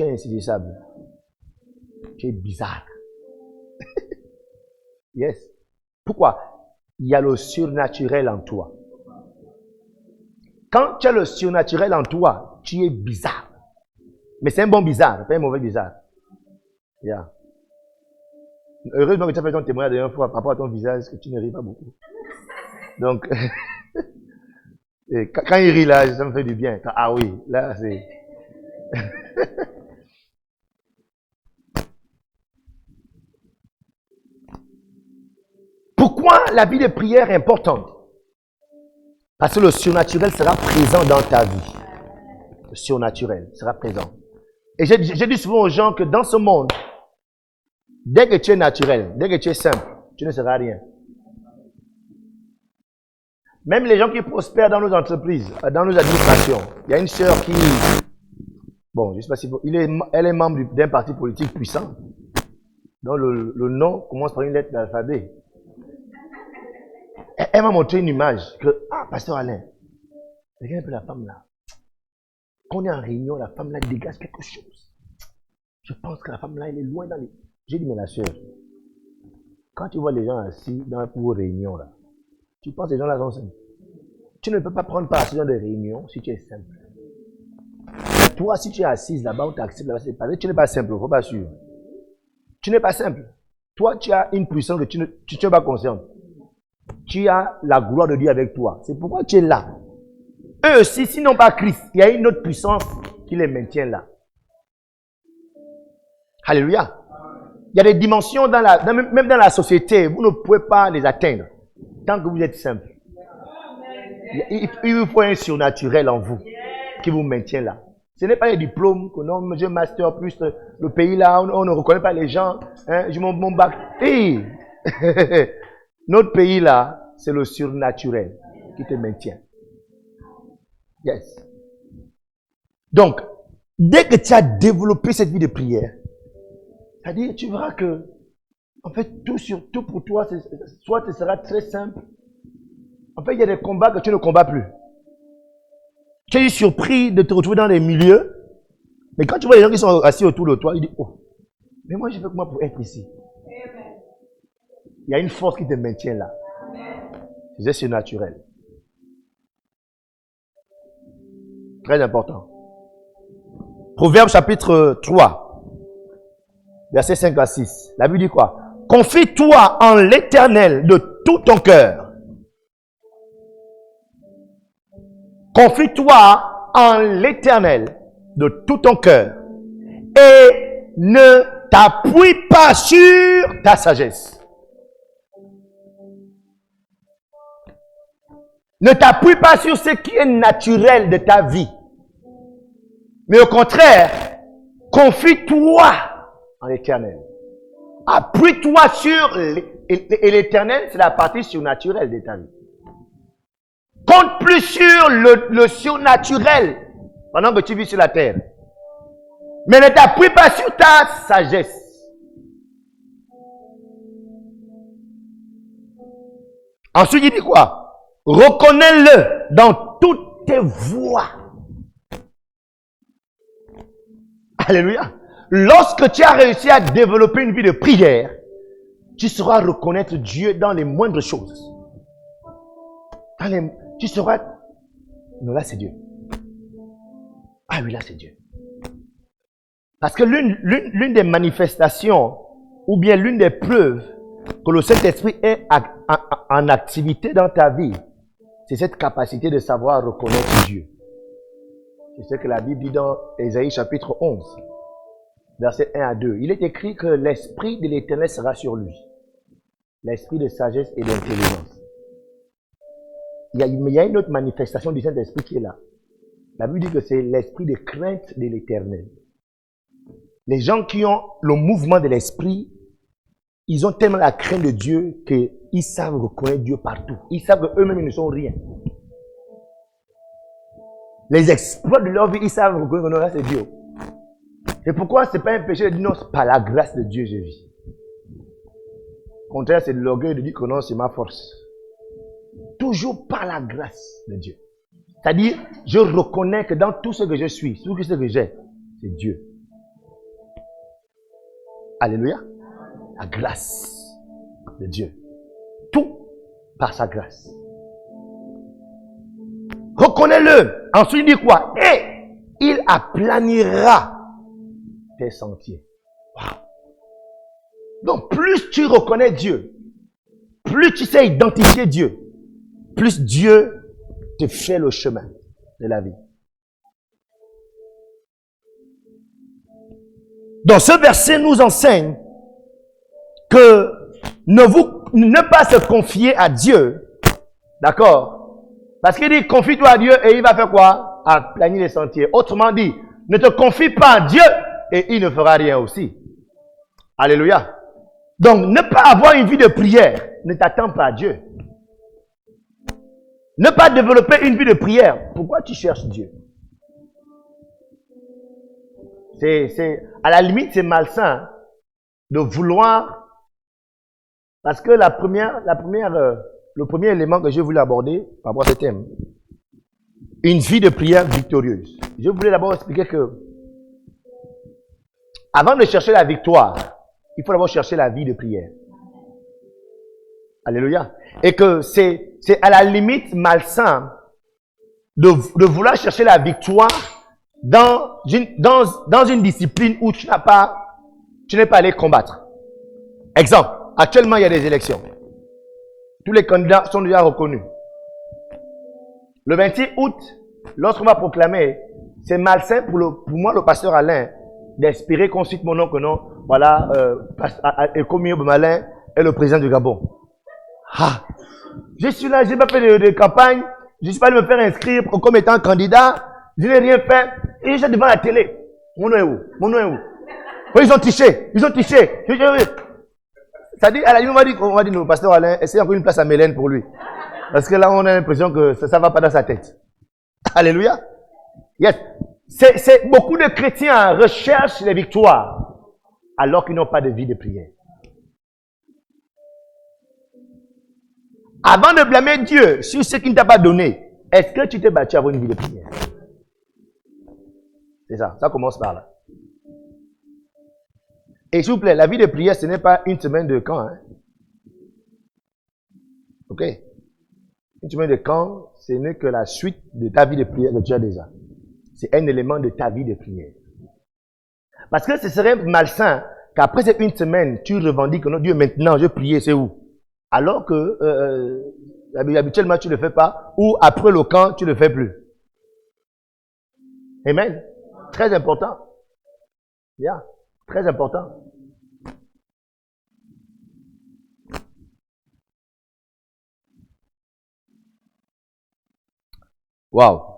insaisissable. Tu es bizarre. Yes. Pourquoi? Il y a le surnaturel en toi. Quand tu as le surnaturel en toi, tu es bizarre. Mais c'est un bon bizarre, pas un mauvais bizarre. Yeah. Heureusement que tu as fait ton témoignage la dernière fois par rapport à ton visage, que tu ne ris pas beaucoup. Donc, quand il rit là, ça me fait du bien. Ah oui, là c'est... Pourquoi la vie de prière est importante? Parce que le surnaturel sera présent dans ta vie. Le surnaturel sera présent. Et je dis souvent aux gens que dans ce monde, dès que tu es naturel, dès que tu es simple, tu ne seras rien. Même les gens qui prospèrent dans nos entreprises, dans nos administrations, il y a une sœur qui, bon, je ne sais pas si elle est membre d'un parti politique puissant, dont le nom commence par une lettre de l'alphabet. Elle m'a montré une image que, pasteur Alain, regarde un peu la femme là. Quand on est en réunion, la femme là dégage quelque chose. Je pense que la femme là, elle est loin dans les... J'ai dit, mais la sœur, quand tu vois les gens assis dans une réunion là, tu penses que les gens là sont simples. Tu ne peux pas prendre part à ce genre de réunion si tu es simple. Toi, si tu es assise là-bas, on t'accepte là-bas, c'est pareil, tu n'es pas simple, il ne faut pas suivre. Tu n'es pas simple. Toi, tu as une puissance que tu n'es pas conscient. Tu as la gloire de Dieu avec toi. C'est pourquoi tu es là. Eux aussi, s'ils n'ont pas Christ, il y a une autre puissance qui les maintient là. Alléluia. Il y a des dimensions même dans la société, vous ne pouvez pas les atteindre tant que vous êtes simple. Il vous faut un surnaturel en vous qui vous maintient là. Ce n'est pas les diplômes que non, j'ai un master plus le pays là, on ne reconnaît pas les gens. Hein, j'ai mon bac. Hey. Notre pays là, c'est le surnaturel qui te maintient. Yes. Donc, dès que tu as développé cette vie de prière, c'est-à-dire, tu verras que, en fait, tout pour toi, soit ce sera très simple. En fait, il y a des combats que tu ne combats plus. Tu es surpris de te retrouver dans les milieux, mais quand tu vois les gens qui sont assis autour de toi, ils disent, oh, mais moi, je fais comment pour être ici? Il y a une force qui te maintient là. C'est surnaturel. Très important. Proverbe chapitre 3, verset 5 à 6. La Bible dit quoi? Confie-toi en l'Éternel de tout ton cœur. Confie-toi en l'Éternel de tout ton cœur. Et ne t'appuie pas sur ta sagesse. Ne t'appuie pas sur ce qui est naturel de ta vie. Mais au contraire, confie-toi en l'Éternel. Appuie-toi sur l'Éternel, c'est la partie surnaturelle de ta vie. Compte plus sur le surnaturel pendant que tu vis sur la terre. Mais ne t'appuie pas sur ta sagesse. Ensuite, il dit quoi? Reconnais-le dans toutes tes voies. Alléluia. Lorsque tu as réussi à développer une vie de prière, tu sauras reconnaître Dieu dans les moindres choses. Tu sauras... Non, là c'est Dieu. Ah oui, là c'est Dieu. Parce que l'une des manifestations, ou bien l'une des preuves que le Saint-Esprit est en activité dans ta vie, c'est cette capacité de savoir reconnaître Dieu. C'est ce que la Bible dit dans Ésaïe chapitre 11, versets 1 à 2. Il est écrit que l'Esprit de l'Éternel sera sur lui. L'Esprit de sagesse et d'intelligence. Il y a une autre manifestation du Saint-Esprit qui est là. La Bible dit que c'est l'Esprit de crainte de l'Éternel. Les gens qui ont le mouvement de l'esprit, ils ont tellement la crainte de Dieu qu'ils savent reconnaître Dieu partout. Ils savent qu'eux-mêmes, ils ne sont rien. Les exploits de leur vie, ils savent reconnaître que non, là, c'est Dieu. C'est pourquoi ce n'est pas un péché de dire non, par la grâce de Dieu, je vis. Au contraire, c'est de l'orgueil de dire que non, c'est ma force. Toujours par la grâce de Dieu. C'est-à-dire, je reconnais que dans tout ce que je suis, tout ce que j'ai, c'est Dieu. Alléluia. La grâce de Dieu. Tout par sa grâce. Reconnais-le. Ensuite, il dit quoi? Et il aplanira tes sentiers. Wow. Donc, plus tu reconnais Dieu, plus tu sais identifier Dieu, plus Dieu te fait le chemin de la vie. Donc, ce verset nous enseigne que ne pas se confier à Dieu, d'accord? Parce qu'il dit, confie-toi à Dieu et il va faire quoi? Aplanir les sentiers. Autrement dit, ne te confie pas à Dieu et il ne fera rien aussi. Alléluia. Donc, ne pas avoir une vie de prière ne t'attend pas à Dieu. Ne pas développer une vie de prière. Pourquoi tu cherches Dieu? À la limite, c'est malsain de vouloir. Parce que le premier élément que je voulais aborder par rapport à ce thème, une vie de prière victorieuse. Je voulais d'abord expliquer que avant de chercher la victoire, il faut d'abord chercher la vie de prière. Alléluia. Et que c'est à la limite malsain de vouloir chercher la victoire dans une discipline où tu n'es pas allé combattre. Exemple, actuellement il y a des élections. Tous les candidats sont déjà reconnus. Le 26 août, lorsqu'on va proclamer, c'est malsain pour moi, le pasteur Alain, d'espérer qu'on cite mon nom que non. Voilà, Ekomi Obemalin est le président du Gabon. Ah, je suis là, je n'ai pas fait de campagne, je ne suis pas allé me faire inscrire comme étant candidat, je n'ai rien fait, et je suis devant la télé. Mon nom est où? Mon nom est où? Oui, ils ont triché, ils ont triché. C'est-à-dire, à la limite, on va dire, le pasteur Alain, essaye encore une place à Mélène pour lui. Parce que là, on a l'impression que ça ne va pas dans sa tête. Alléluia. Yes. C'est beaucoup de chrétiens recherchent les victoires alors qu'ils n'ont pas de vie de prière. Avant de blâmer Dieu sur ce qu'il ne t'a pas donné, est-ce que tu t'es battu à avoir une vie de prière? C'est ça, ça commence par là. Et s'il vous plaît, la vie de prière, ce n'est pas une semaine de camp. Hein? Ok? Une semaine de camp, ce n'est que la suite de ta vie de prière que tu as déjà. C'est un élément de ta vie de prière. Parce que ce serait malsain qu'après cette une semaine, tu revendiques que non, Dieu, maintenant, je prie, c'est où? Alors que habituellement, tu ne le fais pas, ou après le camp, tu ne le fais plus. Amen. Très important. Yeah. Très important. Wow.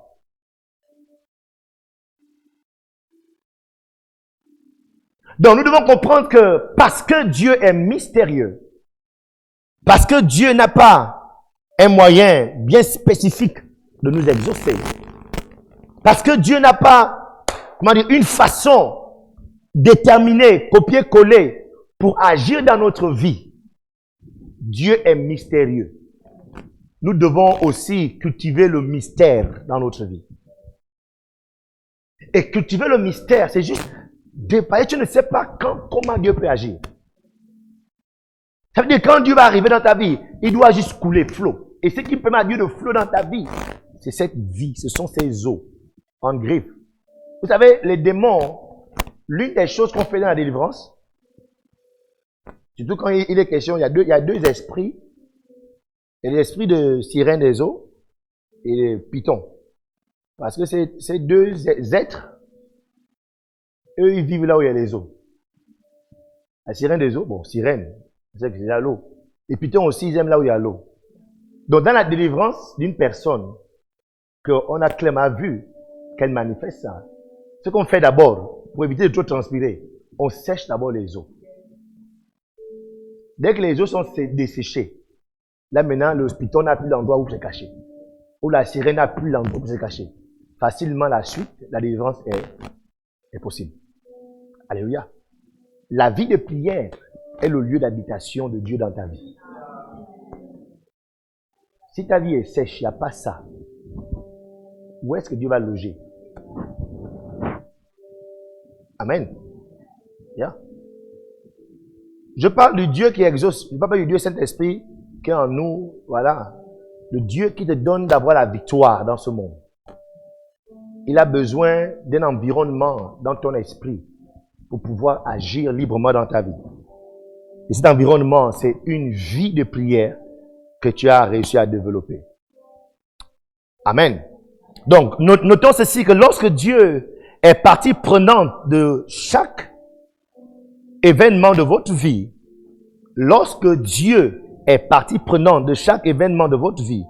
Donc, nous devons comprendre que parce que Dieu est mystérieux, parce que Dieu n'a pas un moyen bien spécifique de nous exaucer, parce que Dieu n'a pas, une façon déterminée, copier-coller pour agir dans notre vie, Dieu est mystérieux. Nous devons aussi cultiver le mystère dans notre vie. Et cultiver le mystère, c'est juste dépasser. Tu ne sais pas comment Dieu peut agir. Ça veut dire que quand Dieu va arriver dans ta vie, il doit juste couler, flot. Et ce qui permet à Dieu de flot dans ta vie, c'est cette vie, ce sont ces eaux en griffe. Vous savez, les démons, l'une des choses qu'on fait dans la délivrance, surtout quand il est question, il y a deux esprits. Il y a l'esprit de sirène des eaux et le python. Parce que ces deux êtres, eux, ils vivent là où il y a les eaux. La sirène des eaux, bon, sirène, c'est que c'est là l'eau. Les pythons aussi, ils aiment là où il y a l'eau. Donc, dans la délivrance d'une personne, qu'on a clairement vu qu'elle manifeste ça, ce qu'on fait d'abord, pour éviter de trop transpirer, on sèche d'abord les eaux. Dès que les eaux sont desséchées, là maintenant, le python n'a plus d'endroit où se cacher. Ou la sirène n'a plus d'endroit où se cacher. Facilement, la suite, la délivrance est possible. Alléluia. La vie de prière est le lieu d'habitation de Dieu dans ta vie. Si ta vie est sèche, il n'y a pas ça. Où est-ce que Dieu va loger? Amen. Yeah. Je parle du Dieu qui exauce. Je ne parle pas du Dieu Saint-Esprit qui est en nous. Voilà. Le Dieu qui te donne d'avoir la victoire dans ce monde. Il a besoin d'un environnement dans ton esprit pour pouvoir agir librement dans ta vie. Et cet environnement, c'est une vie de prière que tu as réussi à développer. Amen. Donc, notons ceci, que lorsque Dieu est partie prenante de chaque événement de votre vie, lorsque Dieu est partie prenante de chaque événement de votre vie,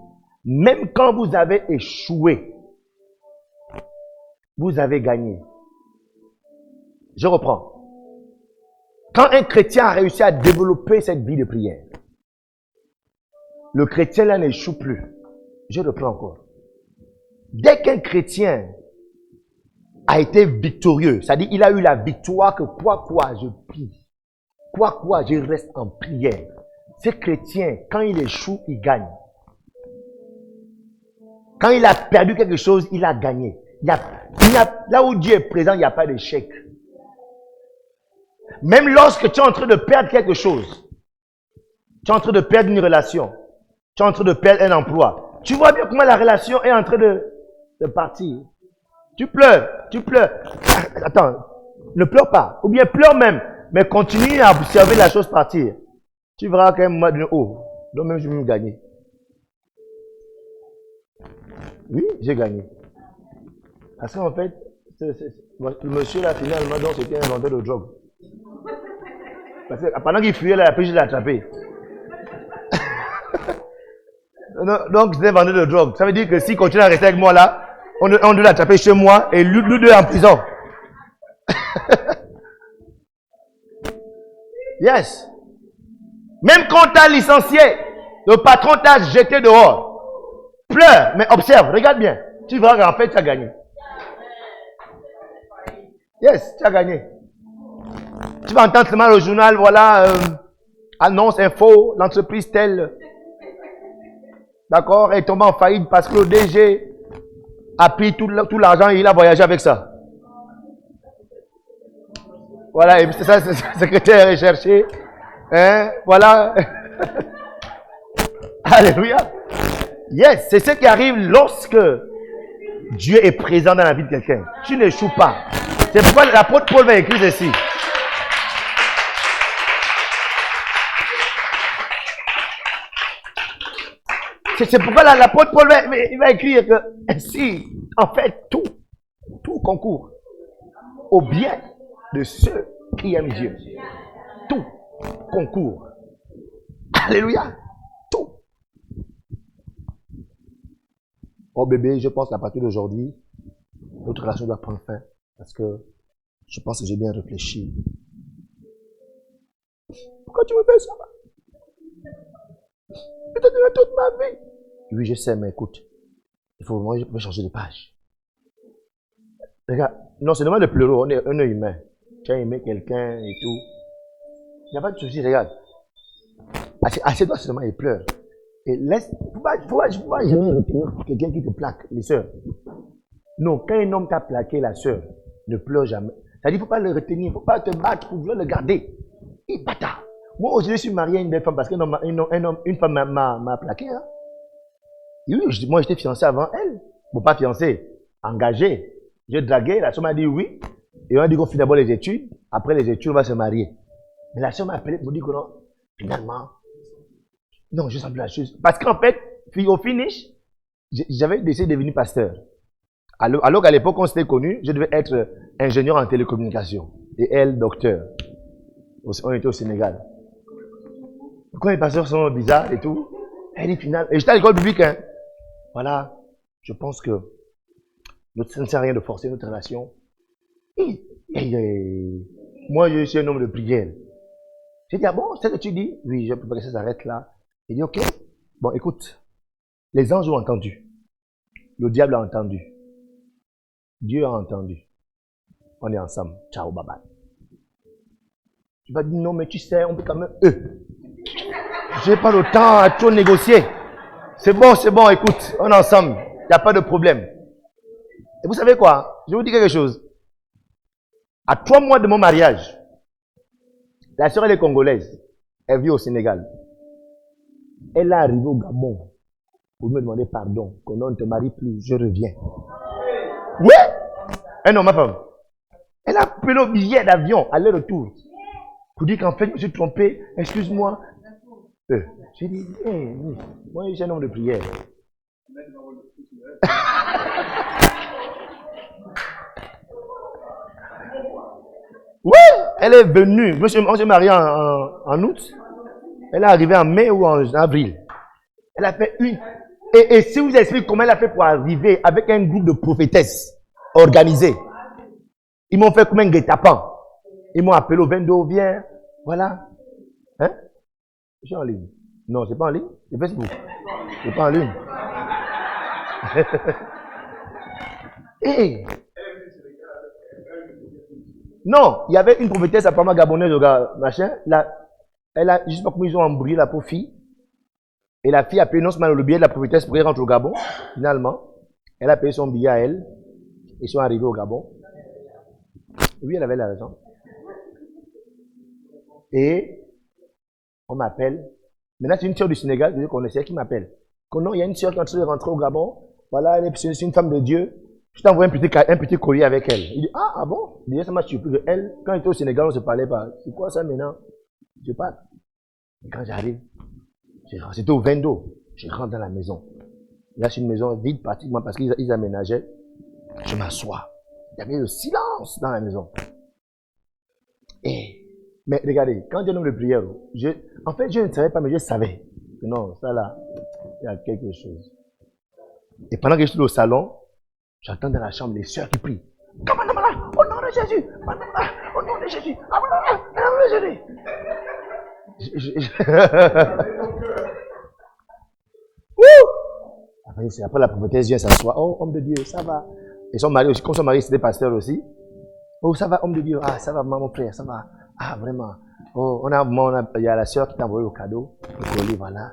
même quand vous avez échoué, vous avez gagné. Je reprends. Quand un chrétien a réussi à développer cette vie de prière, le chrétien là n'échoue plus. Je reprends encore. Dès qu'un chrétien a été victorieux, c'est-à-dire il a eu la victoire que quoi je prie, quoi je reste en prière. Ce chrétien, quand il échoue, il gagne. Quand il a perdu quelque chose, il a gagné. Là où Dieu est présent, il n'y a pas d'échec. Même lorsque tu es en train de perdre quelque chose, tu es en train de perdre une relation, tu es en train de perdre un emploi, tu vois bien comment la relation est en train de partir. Tu pleures. Attends, ne pleure pas. Ou bien pleure même, mais continue à observer la chose partir. Tu verras qu'à un moment donné, donc même je vais me gagner. Oui, j'ai gagné. Parce qu'en fait, le monsieur là, finalement, donc c'était un vendeur de drogue. Parce que pendant qu'il fuyait là, après je l'ai attrapé. Donc c'était un vendeur de drogue. Ça veut dire que s'il continue à rester avec moi là, on doit l'attraper chez moi et nous deux en prison. Yes. Même quand t'as licencié, le patron t'a jeté dehors. Pleure, mais observe, regarde bien. Tu verras qu'en fait tu as gagné. Yes, tu as gagné. Tu vas entendre seulement le journal, voilà, annonce, info, l'entreprise telle, d'accord, est tombée en faillite parce que le DG a pris tout l'argent et il a voyagé avec ça. Voilà, et c'est ça, c'est le secrétaire recherché. Hein, voilà. Alléluia. Yes, c'est ce qui arrive lorsque Dieu est présent dans la vie de quelqu'un. Tu n'échoues pas. C'est pourquoi l'apôtre Paul va écrire ceci. C'est pourquoi l'apôtre Paul va écrire que si, en fait, tout concourt au bien de ceux qui aiment Dieu. Tout concourt. Alléluia. Tout. Oh bébé, je pense qu'à partir d'aujourd'hui, notre relation doit prendre fin. Parce que je pense que j'ai bien réfléchi. Pourquoi tu me fais ça? Je te donne toute ma vie. Oui, je sais, mais écoute, il faut vraiment que je peux changer de page. Regarde, non, c'est normal de pleurer, on est humain. Tu as aimé quelqu'un et tout. Il n'y a pas de souci, regarde. Assieds-toi seulement et pleure. Et laisse, faut pas jamais retenir quelqu'un qui te plaque, les sœurs. Non, quand un homme t'a plaqué, la sœur, ne pleure jamais. C'est-à-dire, il ne faut pas le retenir, il ne faut pas te battre pour vouloir le garder. Et bâtard. Moi, aujourd'hui, je suis marié à une belle femme parce une femme m'a plaqué. Hein. Et oui, moi, j'étais fiancé avant elle. Bon, pas fiancé, engagé. J'ai dragué, la sœur m'a dit oui. Et on a dit qu'on fait d'abord les études. Après les études, on va se marier. Mais la sœur m'a appelé pour dire que non, finalement, non, je sens plus la chose. Parce qu'en fait, au finish, j'avais décidé de devenir pasteur. Alors qu'à l'époque, on s'était connus, je devais être ingénieur en télécommunication. Et elle, docteur. On était au Sénégal. Quand les pasteurs sont bizarres et tout, elle dit final. Et j'étais à l'école publique, hein. Voilà. Je pense que ça ne sert à rien de forcer notre relation. Et Moi, je suis un homme de prière. J'ai dit, ah bon, c'est ce que tu dis? Oui, je peux pas que ça s'arrête là. Il dit, ok. Bon, écoute. Les anges ont entendu. Le diable a entendu. Dieu a entendu. On est ensemble. Ciao, bye bye. Tu vas dire, non, mais tu sais, on peut quand même... J'ai pas le temps à trop négocier. C'est bon, écoute, on est ensemble. Il n'y a pas de problème. Et vous savez quoi? Je vous dis quelque chose. À 3 mois de mon mariage, la sœur, elle est congolaise. Elle vit au Sénégal. Elle est arrivée au Gabon pour me demander pardon. Que non, ne te marie plus, je reviens. Ouais! Eh non, ma femme. Elle a pris le billet d'avion, aller-retour. Pour dire qu'en fait, je me suis trompé, excuse-moi. J'ai dit, moi, j'ai un homme de prière. Oui, elle est venue. On s'est marié en août. Elle est arrivée en mai ou en avril. Elle a fait une. Et si vous expliquez comment elle a fait pour arriver avec un groupe de prophétesses organisé, ils m'ont fait comme un guet-apens. Ils m'ont appelé au 22, viens. Voilà. Hein? Je suis en ligne. Non, c'est pas en ligne. C'est Facebook. C'est pas en ligne. Hey. Non, il y avait une prophétesse apparemment gabonaise, machin. Elle a, je sais pas comment ils ont embrouillé la pauvre fille. Et la fille a payé non seulement le billet de la prophétesse pour qu'elle rentre au Gabon, finalement. Elle a payé son billet à elle. Ils sont arrivés au Gabon. Oui, elle avait la raison. Et on m'appelle. Maintenant, c'est une sœur du Sénégal que je connaissais qui m'appelle. Non, il y a une sœur qui est en train de rentrer au Gabon. Voilà, c'est une femme de Dieu. Je t'envoie un petit collier avec elle. Il dit, ah bon? Déjà, ça m'a surpris que elle, quand elle était au Sénégal, on ne se parlait pas. C'est quoi ça maintenant? Je parle. Et quand j'arrive, c'était au 22. Je rentre dans la maison. Là, c'est une maison vide pratiquement parce qu'ils aménageaient. Je m'assois. Il y avait le silence dans la maison. Mais regardez, quand j'ai un homme de prière, en fait, je ne savais pas, mais je savais que non, ça là, il y a quelque chose. Et pendant que je suis au salon, j'entends dans la chambre les sœurs qui prient. Au nom de Jésus, au nom de Jésus, au nom de Jésus. Après la prophétesse vient s'asseoir. Oh, homme de Dieu, ça va. Et son mari aussi, comme son mari c'était pasteur aussi. Oh, ça va, homme de Dieu. Ah, ça va, mon frère, ça va. Ah, vraiment. Oh, il y a la sœur qui t'a envoyé le cadeau, le colis, voilà.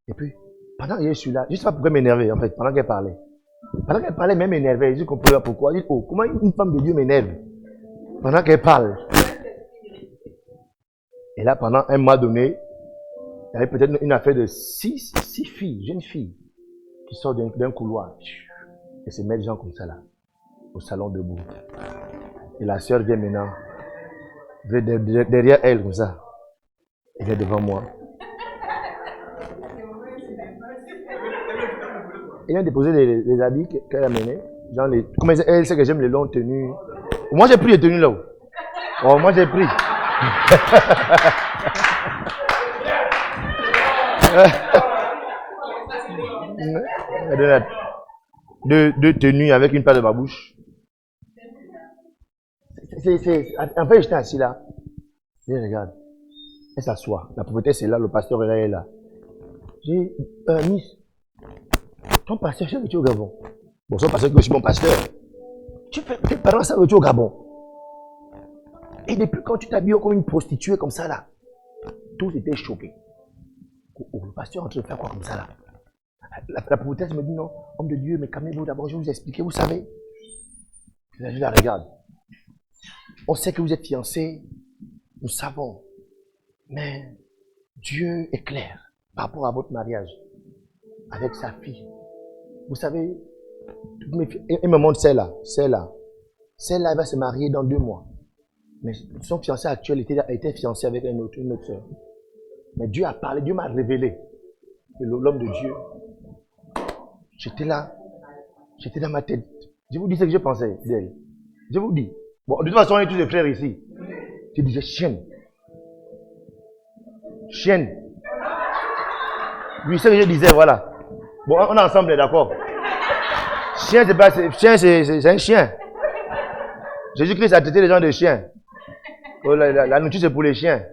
Et puis, pendant que je suis là, je ne sais pas pourquoi m'énerver, en fait, pendant qu'elle parlait. Pendant qu'elle parlait, même m'énerver. Je comprenais pourquoi. Je dis, oh, comment une femme de Dieu m'énerve pendant qu'elle parle. Et là, pendant un mois donné, il y avait peut-être une affaire de 6 filles, jeunes filles, qui sortent d'un couloir. Et se mettent gens comme ça là, au salon debout. Et la sœur vient maintenant, derrière elle comme ça. Elle vient devant moi. Elle vient déposer les habits qu'elle a menés. Comme elle sait que j'aime les longues tenues. Moi j'ai pris les tenues là-haut. Oh, moi j'ai pris. Deux tenues avec une paire de babouche. En fait, j'étais assis là. Je regarde. Elle s'assoit. La prophétesse est là, le pasteur est là. J'ai dit, Miss, ton pasteur, c'est que tu es au Gabon. Bon, son pasteur, je suis mon pasteur. Tes parents savent que tu es au Gabon. Et depuis quand tu t'habilles comme une prostituée comme ça là, tous étaient choqués. Oh, le pasteur est en train de faire quoi comme ça là? La prophétesse me dit non, homme de Dieu, mais calmez-vous d'abord, je vais vous expliquer, vous savez. Je la regarde. On sait que vous êtes fiancés, nous savons. Mais Dieu est clair par rapport à votre mariage avec sa fille. Vous savez, elle me montre celle-là. Celle-là, elle va se marier dans 2 mois. Mais son fiancé actuel était fiancé avec une autre soeur. Mais Dieu a parlé, Dieu m'a révélé. L'homme de Dieu. J'étais là. J'étais dans ma tête. Je vous dis ce que je pensais d'elle. Je vous dis. Bon, de toute façon, on est tous des frères ici. Je disais chienne. Chienne. Oui, ce que je disais, voilà. Bon, on est ensemble, d'accord. Chien, c'est un chien. Jésus-Christ a traité les gens de chiens. Oh, la nourriture, c'est pour les chiens.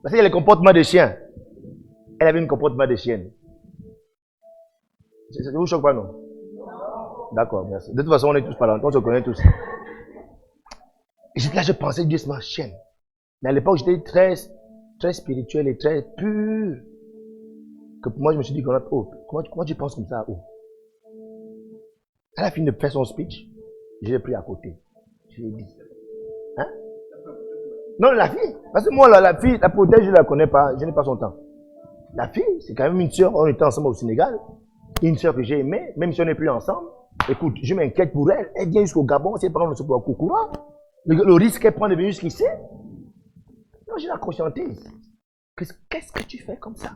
Parce qu'il y a les comportements des chiens. Elle avait un comportement de chienne. Ça ne vous choque pas, non? D'accord, merci. De toute façon, on est tous parlants, on se connaît tous. Et là, je pensais que Dieu c'est ma chienne. Mais à l'époque, j'étais très spirituel et très pur. Que pour moi, je me suis dit, oh, comment tu penses comme ça? Oh. Elle a fini de faire son speech. Je l'ai pris à côté. Je lui ai dit. Hein? Non, la fille. Parce que moi, la fille, la protège, je ne la connais pas. Je n'ai pas son temps. La fille, c'est quand même une sœur. On était ensemble au Sénégal. Une sœur que j'ai aimée, même si on n'est plus ensemble. Écoute, je m'inquiète pour elle. Elle vient jusqu'au Gabon. Ses parents ne sont pas au courant. Le risque qu'elle prend de venir jusqu'ici. Non, je la conscientise. Qu'est-ce que tu fais comme ça?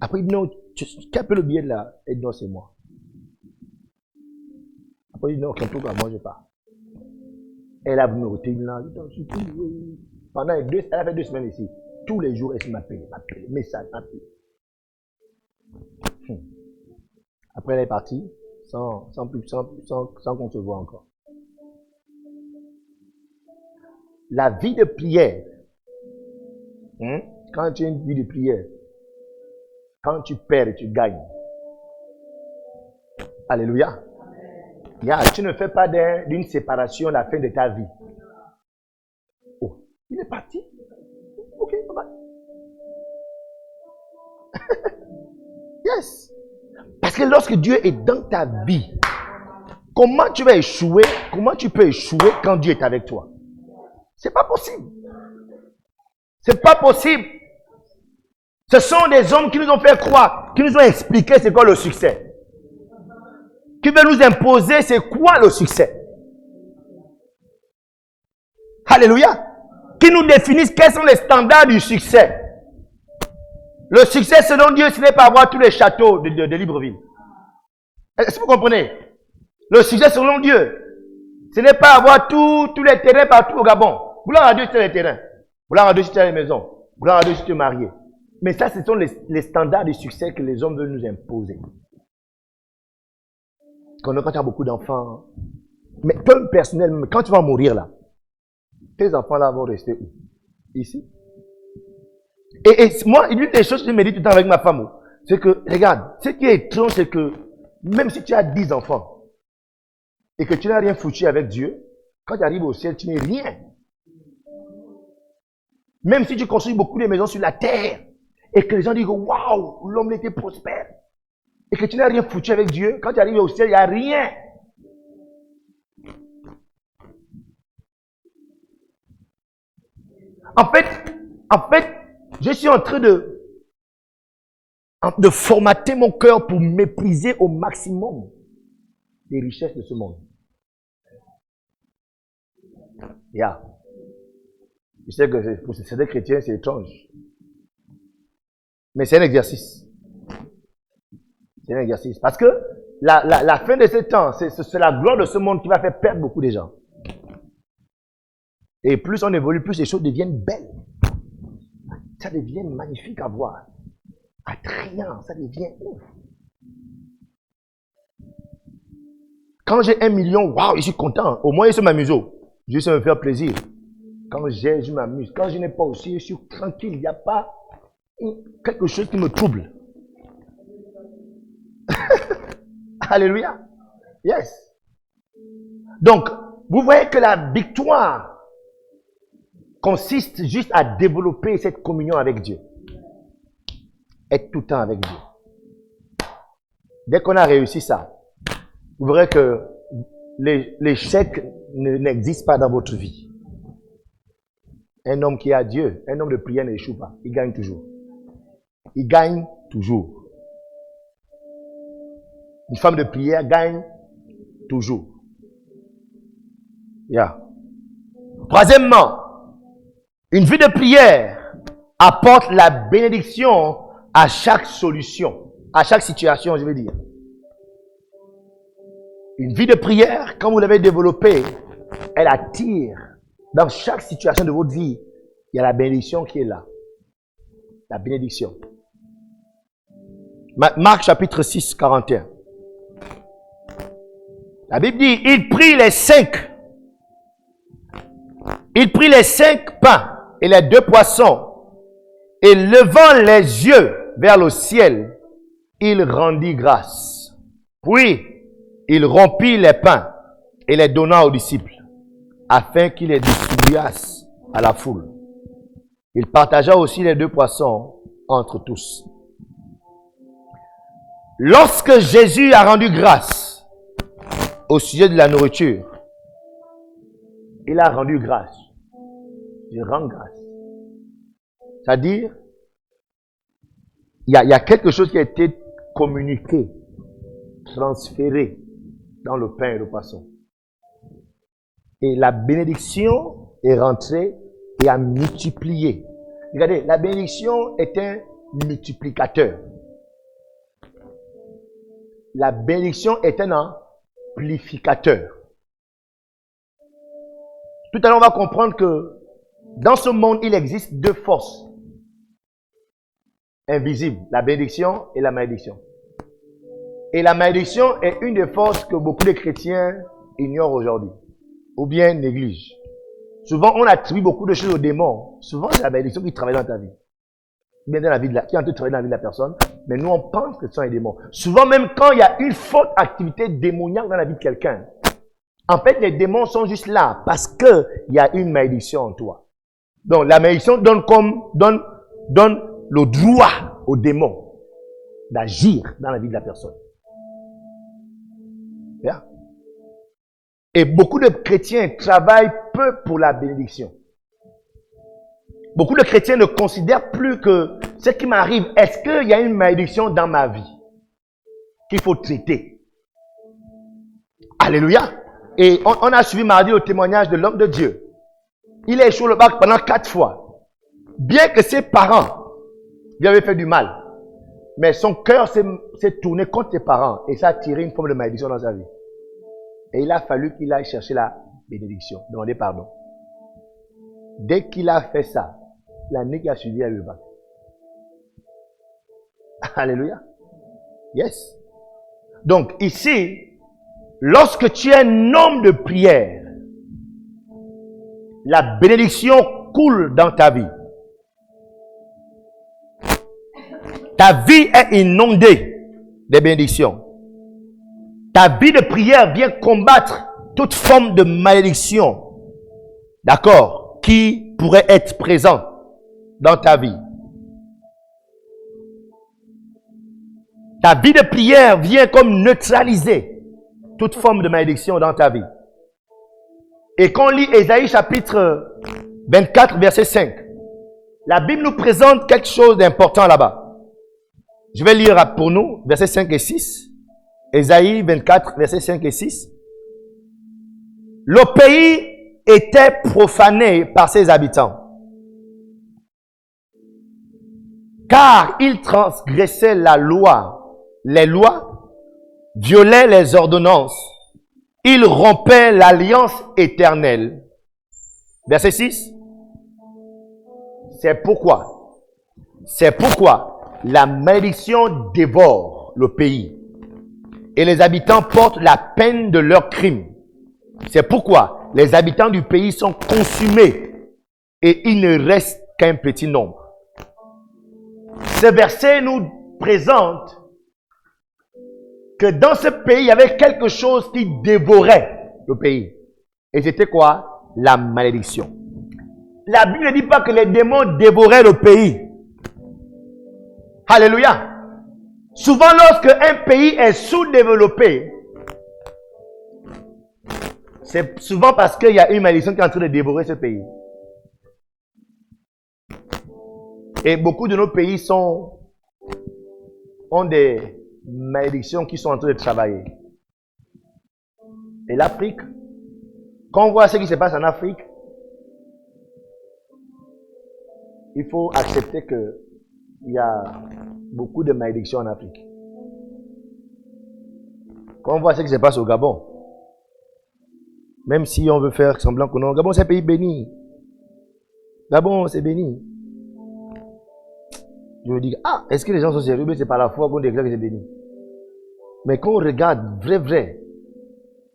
Après, il dit non, quel peu le billet de là? Elle dit non, c'est moi. Après, il dit non, qu'un peu, moi je pars. Elle a venu au tribunal. Pendant elle a fait 2 semaines ici. Tous les jours, elle m'appelle, message, m'appelle. Après, elle est partie, sans qu'on se voit encore. La vie de prière, quand tu as une vie de prière, quand tu perds et tu gagnes. Alléluia. Tu ne fais pas d'une séparation la fin de ta vie. Oh, il est parti. Ok, bye bye. Yes. Parce que lorsque Dieu est dans ta vie, comment tu vas échouer? Comment tu peux échouer quand Dieu est avec toi? C'est pas possible. C'est pas possible. Ce sont des hommes qui nous ont fait croire, qui nous ont expliqué c'est quoi le succès. Qui veulent nous imposer c'est quoi le succès. Alléluia. Qui nous définissent quels sont les standards du succès. Le succès selon Dieu, ce n'est pas avoir tous les châteaux de Libreville. Est-ce que vous comprenez? Le succès selon Dieu, ce n'est pas avoir tous les terrains partout au Gabon. Gloire à Dieu sur les terrains. Gloire à Dieu sur les maisons. Gloire à Dieu si tu es marié. Mais ça, ce sont les standards du succès que les hommes veulent nous imposer. Quand tu as beaucoup d'enfants, mais toi, personnellement, quand tu vas mourir là, tes enfants là vont rester où? Ici. Et moi, une des choses que je me dis tout le temps avec ma femme, c'est que, regarde, ce qui est étrange, c'est que même si tu as 10 enfants et que tu n'as rien foutu avec Dieu, quand tu arrives au ciel, tu n'es rien. Même si tu construis beaucoup de maisons sur la terre et que les gens disent waouh, l'homme était prospère et que tu n'as rien foutu avec Dieu, quand tu arrives au ciel, il n'y a rien. En fait, je suis en train de formater mon cœur pour mépriser au maximum les richesses de ce monde. Yeah. Je sais que pour certains chrétiens, c'est étrange. Mais c'est un exercice. C'est un exercice. Parce que la fin de ce temps, c'est la gloire de ce monde qui va faire perdre beaucoup de gens. Et plus on évolue, plus les choses deviennent belles. Ça devient magnifique à voir. Attrayant, ça devient ouf. Quand j'ai 1 million, waouh, je suis content. Au moins, je suis m'amuse. Je sais me faire plaisir. Quand je m'amuse. Quand je n'ai pas aussi, je suis tranquille. Il n'y a pas quelque chose qui me trouble. Alléluia. Yes. Donc, vous voyez que la victoire consiste juste à développer cette communion avec Dieu. Être tout le temps avec Dieu. Dès qu'on a réussi ça, vous verrez que l'échec n'existe pas dans votre vie. Un homme qui a Dieu, un homme de prière n'échoue pas. Il gagne toujours. Il gagne toujours. Une femme de prière gagne toujours. Yeah. Troisièmement, une vie de prière apporte la bénédiction à chaque solution, à chaque situation, je veux dire. Une vie de prière, quand vous l'avez développée, elle attire dans chaque situation de votre vie, il y a la bénédiction qui est là. La bénédiction. Marc chapitre 6, 41. La Bible dit, il prit les 5 Il prit les 5 pains et les 2 poissons, et levant les yeux vers le ciel, il rendit grâce. Puis, il rompit les pains et les donna aux disciples, afin qu'ils les distribuassent à la foule. Il partagea aussi les 2 poissons entre tous. Lorsque Jésus a rendu grâce au sujet de la nourriture, il a rendu grâce. Je rends grâce. C'est-à-dire, il y a quelque chose qui a été communiqué, transféré dans le pain et le poisson. Et la bénédiction est rentrée et a multiplié. Regardez, la bénédiction est un multiplicateur. La bénédiction est un amplificateur. Tout à l'heure, on va comprendre que dans ce monde, il existe 2 forces invisibles, la bénédiction et la malédiction. Et la malédiction est une des forces que beaucoup de chrétiens ignorent aujourd'hui, ou bien négligent. Souvent, on attribue beaucoup de choses aux démons. Souvent, c'est la malédiction qui travaille dans ta vie. Bien dans la vie qui est en train de travailler dans la vie de la personne. Mais nous, on pense que ce sont les démons. Souvent, même quand il y a une forte activité démoniaque dans la vie de quelqu'un, en fait, les démons sont juste là parce qu'il y a une malédiction en toi. Donc, la malédiction donne le droit aux démons d'agir dans la vie de la personne. Yeah. Et beaucoup de chrétiens travaillent peu pour la bénédiction. Beaucoup de chrétiens ne considèrent plus que ce qui m'arrive, est-ce qu'il y a une malédiction dans ma vie qu'il faut traiter? Alléluia. Et on a suivi mardi le témoignage de l'homme de Dieu. Il a échoué le bac pendant 4 fois. Bien que ses parents lui avaient fait du mal. Mais son cœur s'est tourné contre ses parents et ça a tiré une forme de malédiction dans sa vie. Et il a fallu qu'il aille chercher la bénédiction, demander pardon. Dès qu'il a fait ça, l'année qui a suivi, il a eu le bac. Alléluia. Yes. Donc ici, lorsque tu es un homme de prière, la bénédiction coule dans ta vie. Ta vie est inondée de bénédictions. Ta vie de prière vient combattre toute forme de malédiction, d'accord, qui pourrait être présente dans ta vie. Ta vie de prière vient comme neutraliser toute forme de malédiction dans ta vie. Et quand on lit Ésaïe chapitre 24, verset 5, la Bible nous présente quelque chose d'important là-bas. Je vais lire pour nous, versets 5 et 6. Ésaïe 24, versets 5 et 6. Le pays était profané par ses habitants, car ils transgressaient la loi, les lois, violaient les ordonnances, ils rompaient l'alliance éternelle. Verset 6. C'est pourquoi la malédiction dévore le pays et les habitants portent la peine de leurs crimes. C'est pourquoi les habitants du pays sont consumés et il ne reste qu'un petit nombre. Ce verset nous présente que dans ce pays, il y avait quelque chose qui dévorait le pays. Et c'était quoi? La malédiction. La Bible ne dit pas que les démons dévoraient le pays. Alléluia. Souvent, lorsque un pays est sous-développé, c'est souvent parce qu'il y a une malédiction qui est en train de dévorer ce pays. Et beaucoup de nos pays ont des malédictions qui sont en train de travailler. Et l'Afrique, quand on voit ce qui se passe en Afrique, il faut accepter qu'il y a beaucoup de malédictions en Afrique. Quand on voit ce qui se passe au Gabon, même si on veut faire semblant que non, Gabon c'est un pays béni. Gabon c'est béni. Je me dis, est-ce que les gens sont sérieux? Mais c'est par la foi qu'on déclare que c'est béni. Mais quand on regarde vrai,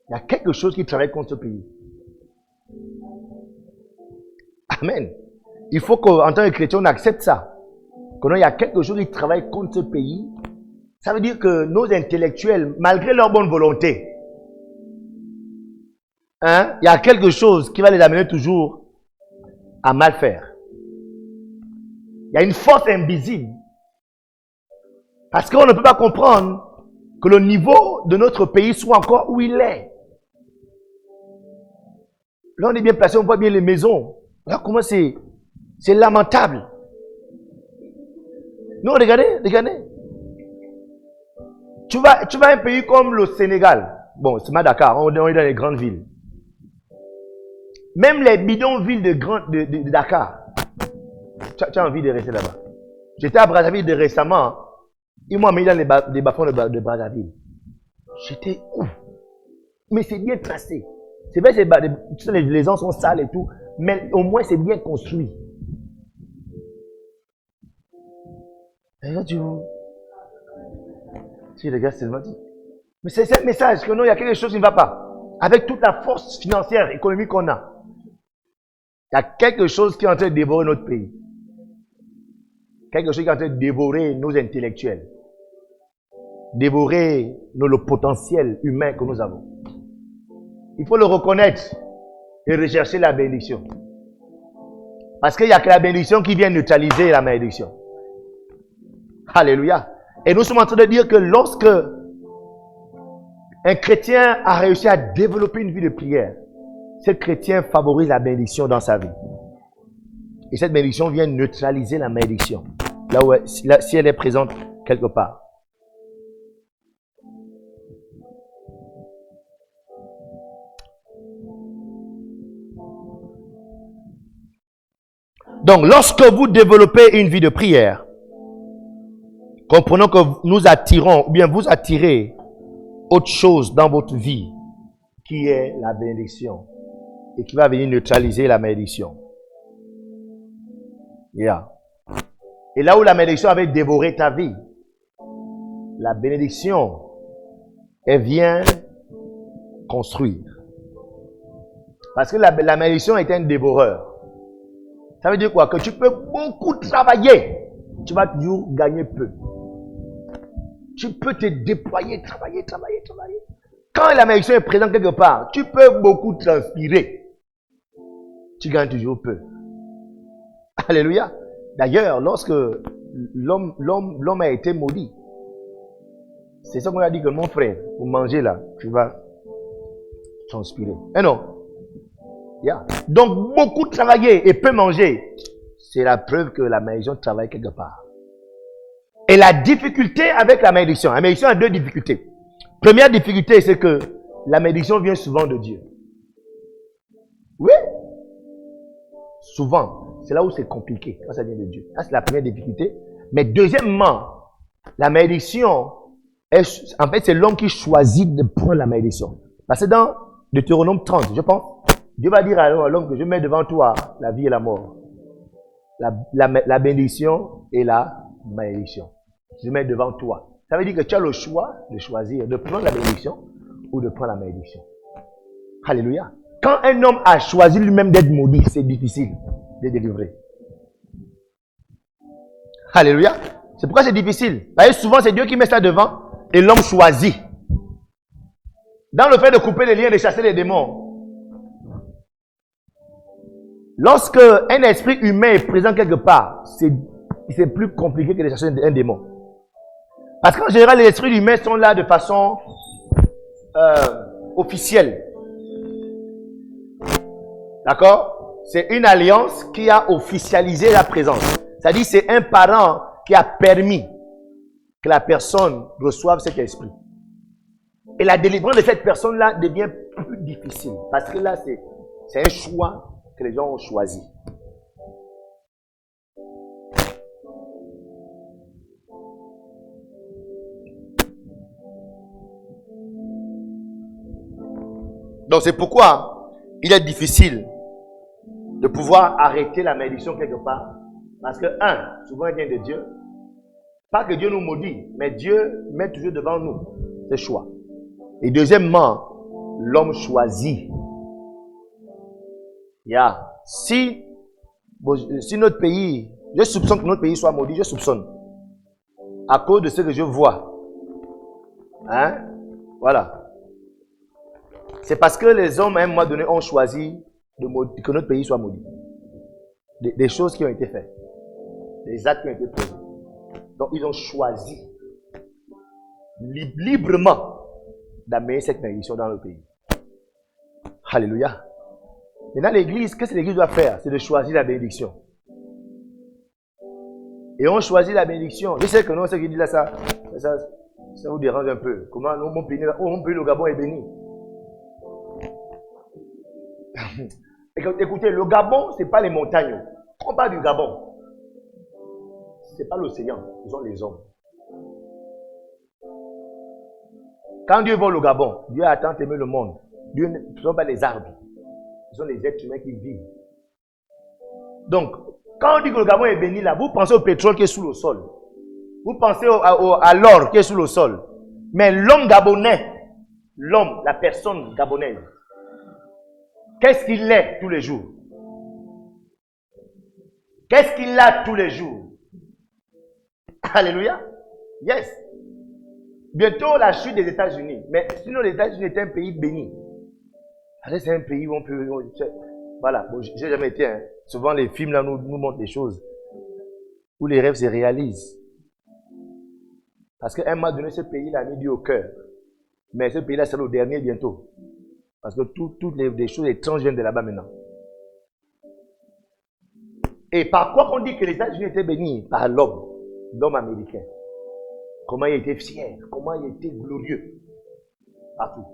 il y a quelque chose qui travaille contre ce pays. Amen. Il faut qu'en tant que chrétien, on accepte ça. Quand il y a quelque chose qui travaille contre ce pays, ça veut dire que nos intellectuels, malgré leur bonne volonté, il y a quelque chose qui va les amener toujours à mal faire. Il y a une force invisible. Parce qu'on ne peut pas comprendre que le niveau de notre pays soit encore où il est. Là, on est bien placé, on voit bien les maisons. Là, comment c'est lamentable. Non, regardez. Tu vas à un pays comme le Sénégal. Bon, c'est pas Dakar, on est dans les grandes villes. Même les bidonvilles de Dakar, tu as envie de rester là-bas. J'étais à Brazzaville récemment. Ils m'ont mis dans les bas-fonds de Brazzaville. J'étais où? Mais c'est bien tracé. C'est vrai, les gens sont sales et tout, mais au moins c'est bien construit. Et là, tu regardes seulement. Mais c'est ce message que non, il y a quelque chose qui ne va pas. Avec toute la force financière, économique qu'on a, il y a quelque chose qui est en train de dévorer notre pays. Quelque chose qui est en train de dévorer nos intellectuels. Dévorer le potentiel humain que nous avons. Il faut le reconnaître et rechercher la bénédiction. Parce qu'il n'y a que la bénédiction qui vient neutraliser la malédiction. Alléluia. Et nous sommes en train de dire que lorsque un chrétien a réussi à développer une vie de prière, ce chrétien favorise la bénédiction dans sa vie. Et cette bénédiction vient neutraliser la malédiction. Si elle est présente quelque part. Donc, lorsque vous développez une vie de prière, comprenons que nous attirons, ou bien vous attirez autre chose dans votre vie, qui est la bénédiction, et qui va venir neutraliser la malédiction. Yeah. Et là où la malédiction avait dévoré ta vie, la bénédiction, elle vient construire. Parce que la malédiction est un dévoreur. Ça veut dire quoi? Que tu peux beaucoup travailler, tu vas toujours gagner peu. Tu peux te déployer, travailler. Quand la malédiction est présente quelque part, tu peux beaucoup transpirer. Tu gagnes toujours peu. Alléluia. D'ailleurs, lorsque l'homme a été maudit, c'est ça qu'on a dit que mon frère, pour manger là, tu vas transpirer. Et non. Yeah. Donc, beaucoup travailler et peu manger, c'est la preuve que la malédiction travaille quelque part. Et la difficulté avec la malédiction a deux difficultés. Première difficulté, c'est que la malédiction vient souvent de Dieu. Oui. Souvent. C'est là où c'est compliqué, quand ça vient de Dieu. Ça, c'est la première difficulté. Mais deuxièmement, la malédiction, en fait, c'est l'homme qui choisit de prendre la malédiction. Parce que dans Deutéronome 30, je pense, Dieu va dire à l'homme que je mets devant toi la vie et la mort. La bénédiction et la malédiction. Je mets devant toi. Ça veut dire que tu as le choix de choisir de prendre la bénédiction ou de prendre la malédiction. Alléluia. Quand un homme a choisi lui-même d'être maudit, c'est difficile de délivrer. Alléluia. C'est pourquoi c'est difficile. Parce que souvent c'est Dieu qui met ça devant et l'homme choisit. Dans le fait de couper les liens, de chasser les démons. Lorsque un esprit humain est présent quelque part, c'est plus compliqué que de chasser un démon. Parce qu'en général, les esprits humains sont là de façon officielle. D'accord? C'est une alliance qui a officialisé la présence. C'est-à-dire c'est un parent qui a permis que la personne reçoive cet esprit. Et la délivrance de cette personne-là devient plus difficile. Parce que là, c'est un choix que les gens ont choisi. Donc c'est pourquoi il est difficile de pouvoir arrêter la malédiction quelque part. Parce que, souvent il vient de Dieu. Pas que Dieu nous maudit, mais Dieu met toujours devant nous ce choix. Et deuxièmement, l'homme choisit. Si Bon, si notre pays, je soupçonne que notre pays soit maudit, je soupçonne. À cause de ce que je vois. Hein? Voilà. C'est parce que les hommes, à un moment donné, ont choisi que notre pays soit maudit. Des choses qui ont été faites. Des actes qui ont été posés. Donc, ils ont choisi librement d'amener cette malédiction dans le pays. Alléluia. Maintenant, l'église, qu'est-ce que l'église doit faire? C'est de choisir la bénédiction. Et on choisit la bénédiction. Je sais que non, ce qui dit là, ça vous dérange un peu. Comment mon pays, le Gabon est béni? Écoutez, le Gabon, ce n'est pas les montagnes. Quand on parle du Gabon, ce n'est pas l'océan, ce sont les hommes. Quand Dieu voit le Gabon, Dieu a tant aimé le monde. Dieu ne sont pas les arbres. Ce sont les êtres humains qui vivent. Donc, quand on dit que le Gabon est béni là, vous pensez au pétrole qui est sous le sol. Vous pensez à l'or qui est sous le sol. Mais l'homme gabonais, l'homme, la personne gabonaise, qu'est-ce qu'il est tous les jours? Qu'est-ce qu'il a tous les jours? Alléluia. Yes. Bientôt la chute des États-Unis. Mais sinon les États-Unis est un pays béni. C'est un pays où on peut... Voilà. Bon, j'ai jamais été. Hein. Souvent les films là nous montrent des choses où les rêves se réalisent. Parce qu'à un moment donné, ce pays-là a mis Dieu au cœur. Mais ce pays-là, c'est le dernier bientôt. Parce que toutes les choses étranges viennent de là-bas maintenant. Et par quoi qu'on dit que les États-Unis étaient bénis? Par l'homme américain. Comment il était fier, comment il était glorieux. Partout.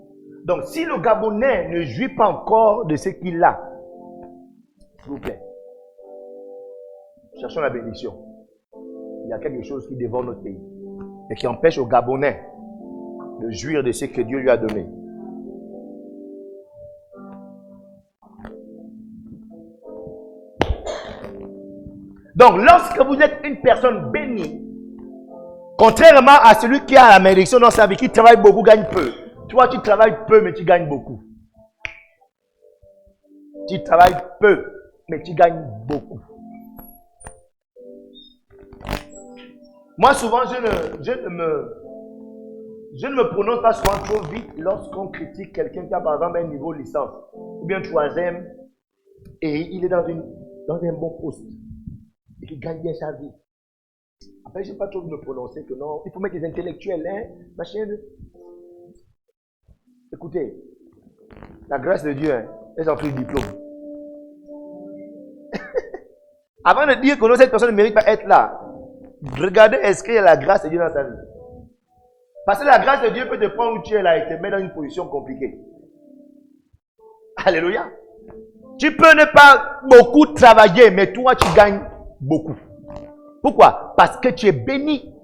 Donc, si le Gabonais ne jouit pas encore de ce qu'il a, s'il vous plaît, cherchons la bénédiction. Il y a quelque chose qui dévore notre pays et qui empêche au Gabonais de jouir de ce que Dieu lui a donné. Donc, lorsque vous êtes une personne bénie, contrairement à celui qui a la malédiction dans sa vie, qui travaille beaucoup, gagne peu. Toi, tu travailles peu, mais tu gagnes beaucoup. Tu travailles peu, mais tu gagnes beaucoup. Moi, souvent, je ne me prononce pas souvent trop vite lorsqu'on critique quelqu'un qui a par exemple un niveau licence, ou bien troisième, et il est dans un bon poste, et qui gagne bien sa vie. Après, je n'ai pas trop me prononcer que non, il faut mettre des intellectuels, hein, machin. Écoutez, la grâce de Dieu, hein, elle s'en fout du diplôme. Avant de dire que non, cette personne ne mérite pas être là, regardez est-ce qu'il y a la grâce de Dieu dans sa vie. Parce que la grâce de Dieu peut te prendre où tu es là et te mettre dans une position compliquée. Alléluia. Tu peux ne pas beaucoup travailler, mais toi tu gagnes beaucoup. Pourquoi? Parce que tu es béni.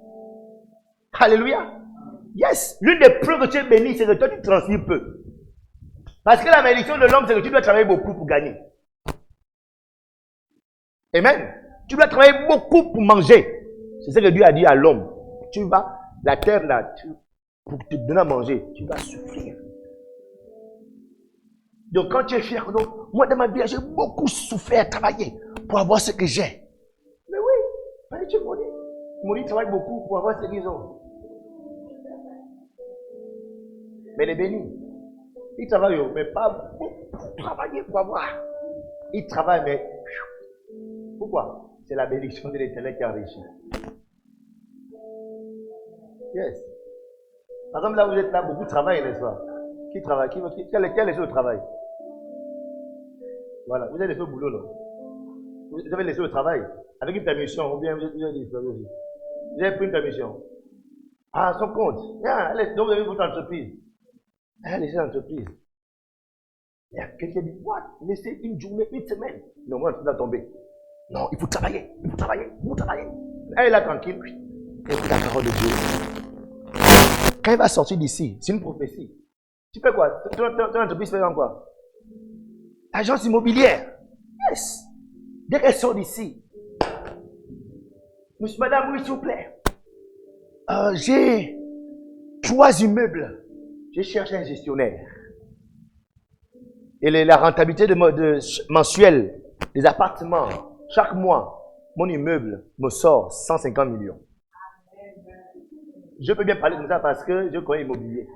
Alléluia. Yes. L'une des preuves que tu es béni, c'est que toi tu transpires peu. Parce que la malédiction de l'homme, c'est que tu dois travailler beaucoup pour gagner. Amen. Tu dois travailler beaucoup pour manger. C'est ce que Dieu a dit à l'homme. Tu vas, la terre là, pour te donner à manger, tu vas souffrir. Donc quand tu es fier, donc, moi dans ma vie, j'ai beaucoup souffert, travaillé pour avoir ce que j'ai. Mais oui, tu maudis. Maudit travaille beaucoup pour avoir ce qu'ils ont. Mais les bénis, ils travaillent, mais pas pour travailler pour avoir. Ils travaillent, mais pourquoi? C'est la bénédiction de l'Éternel qui enrichit. Yes. Par exemple, là, vous êtes là, beaucoup travaillent, n'est-ce pas? Qui travaille? Qui a laissé le travail? Voilà, vous avez laissé le boulot, là. Vous avez laissé le travail avec une permission, ou bien vous avez disparu aussi. Vous avez pris une permission. Ah, son compte. Yeah, donc vous avez votre entreprise. Elle a laissé l'entreprise. Il y a quelqu'un qui dit, what? Laissez une journée, une semaine. Non, moi, tu vas tomber. Non, il faut travailler, il faut travailler, il faut travailler. Elle est là tranquille. Elle écoute la parole de Dieu. Quand il va sortir d'ici, c'est une prophétie. Tu fais quoi? Ton entreprise fait quoi? Agence immobilière. Yes. Dès qu'elle sort d'ici. Monsieur, madame, oui, s'il vous plaît. J'ai 3 immeubles. Je cherche un gestionnaire. Et la rentabilité mensuelle des appartements, Chaque mois, mon immeuble me sort 150 millions. Je peux bien parler de ça parce que je connais l'immobilier.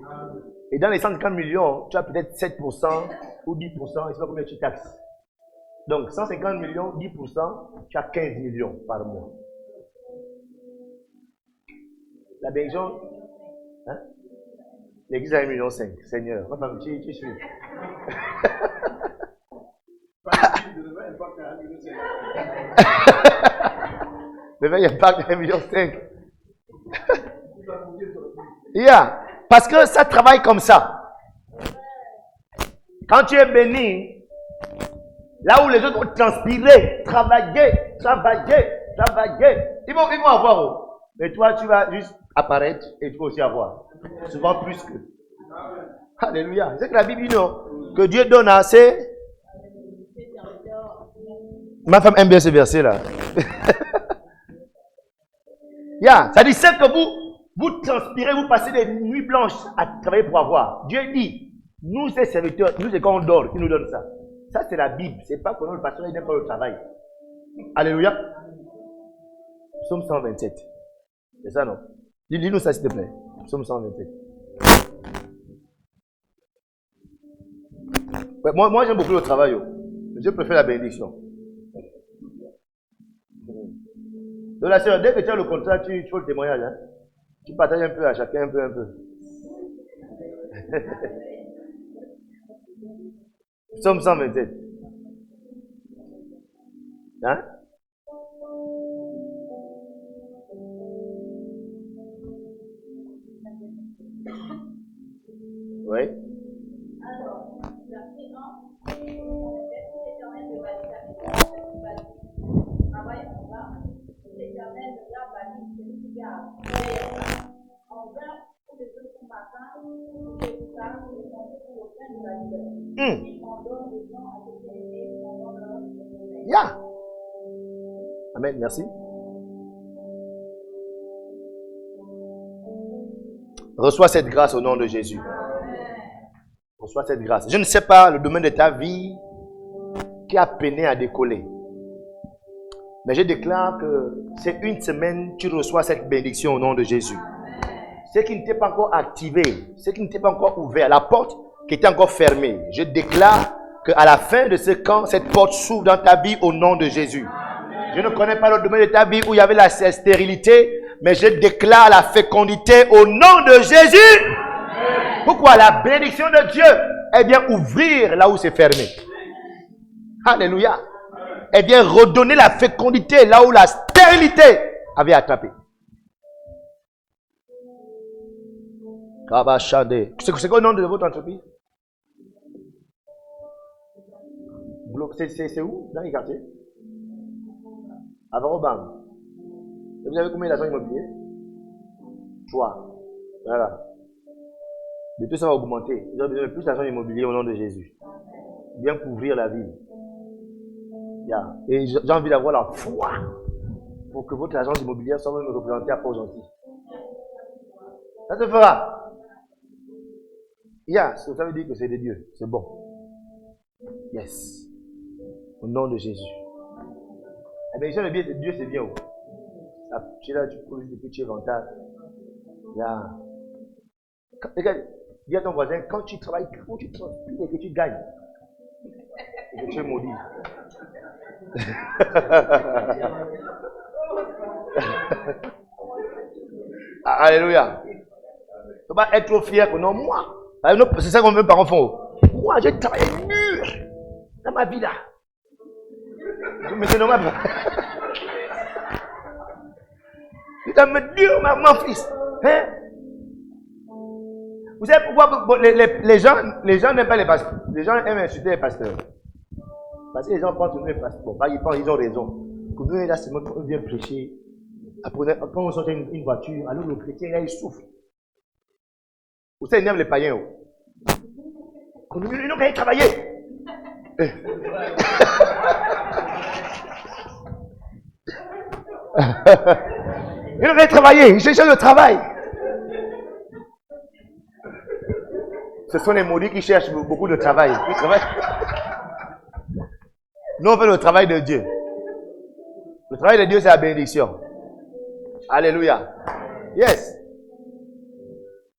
Et dans les 150 millions, tu as peut-être 7% ou 10%, je ne sais pas combien tu taxes. Donc 150 millions, 10%, tu as 15 millions par mois. La bénédiction, hein? L'église a 1,5 million. Seigneur, ma femme, tu suis. Le veille impact 1,5 million. Yeah. Parce que ça travaille comme ça. Quand tu es béni, là où les autres vont transpirer, travailler, ils vont avoir. Mais toi, tu vas juste apparaître et tu vas aussi avoir. Souvent plus que. Alléluia. C'est que la Bible dit non. Que Dieu donne assez. Ma femme aime bien ce verset-là. Yeah. Ça dit, c'est que vous transpirez, vous passez des nuits blanches à travailler pour avoir. Dieu dit, nous, ces serviteurs, nous, c'est quand on dort qui nous donne ça. Ça, c'est la Bible. C'est pas que le pasteur n'aime pas le travail. Alléluia. Psaume 127. C'est ça, non? Dis-nous ça, s'il te plaît. Psaume 127. Ouais, moi j'aime beaucoup le travail. Je préfère la bénédiction. Donc la sœur, dès que tu as le contrat, tu fais le témoignage. Hein? Tu partages un peu à chacun, un peu. Psaume 127. Hein? Oui. Alors, verset 1, l'Éternel me travaille en vain, l'Éternel ne garde pas celui qui garde. En vain, pour les autres matins, pour que vous parlez et pour le pain de la liberté. On donne des gens à ceux qui aiment, on donne leur sommeil. Yeah. Amen, merci. Reçois cette grâce au nom de Jésus. Reçois cette grâce. Je ne sais pas le domaine de ta vie qui a peiné à décoller. Mais je déclare que c'est une semaine, tu reçois cette bénédiction au nom de Jésus. Ce qui ne t'est pas encore activé, ce qui ne t'est pas encore ouvert, la porte qui était encore fermée, je déclare qu'à la fin de ce camp, cette porte s'ouvre dans ta vie au nom de Jésus. Je ne connais pas le domaine de ta vie où il y avait la stérilité, mais je déclare la fécondité au nom de Jésus. Amen. Pourquoi la bénédiction de Dieu, elle vient ouvrir là où c'est fermé. Alléluia. Elle vient redonner la fécondité là où la stérilité avait attrapé. C'est quoi le nom de votre entreprise? C'est où? Dans les quartiers? À Varobam. Et vous avez combien d'agents immobiliers? 3. Voilà. Mais tout ça va augmenter. Vous avez besoin de plus d'agents immobiliers au nom de Jésus. Bien couvrir la ville. Yeah. Et j'ai envie d'avoir la foi pour que votre agence immobilière soit même représentée à Port-Gentil. Ça se fera. Yeah. Ça veut dire que c'est de Dieu. C'est bon. Yes. Au nom de Jésus. La bénédiction de Dieu, c'est bien. Tu es là, tu produis des petits rentables. Regarde, dis à ton voisin, quand tu travailles, quand tu transpires et que tu gagnes, et que tu es maudit. Alléluia. Il ne faut pas être trop fier que non, moi. C'est ça qu'on veut par enfant. Moi, j'ai travaillé dur dans ma vie là. Mais c'est normal. Tu t'as mis dur, mon fils. Hein? Vous savez pourquoi les gens n'aiment pas les pasteurs? Les gens aiment insulter les pasteurs. Parce que les gens pensent que nous, les pasteurs, bon, ils ont raison. Que nous, là, c'est moi qu'on vient prêcher. Après, quand on sort une voiture, alors le chrétien, là, il souffre. Vous savez, ils aiment les païens. Nous n'avons qu'à y travailler. Ils n'ont qu'à travailler. Ils cherchent le travail. Ce sont les maudits qui cherchent beaucoup de travail. Nous, on fait le travail de Dieu. Le travail de Dieu, c'est la bénédiction. Alléluia. Yes.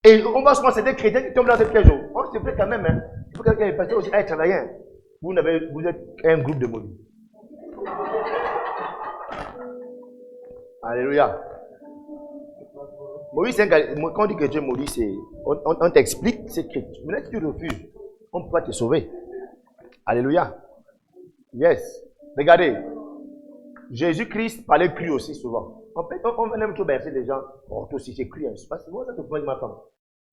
Et on va se penser des chrétiens qui tombent dans ce piège. On se fait quand même. Hein. Il faut que quelqu'un est passé aussi à travailler. Hein. Vous êtes un groupe de maudits. Alléluia. Maudit, quand on dit que Dieu est maudit, c'est, on t'explique, c'est que maintenant si tu refuses, on ne peut pas te sauver. Alléluia. Yes. Regardez. Jésus-Christ parlait cru aussi souvent. En fait, on aime trop bercer les gens. Oh, toi aussi, c'est cru. Hein. C'est pas moi, ça te prend ma femme.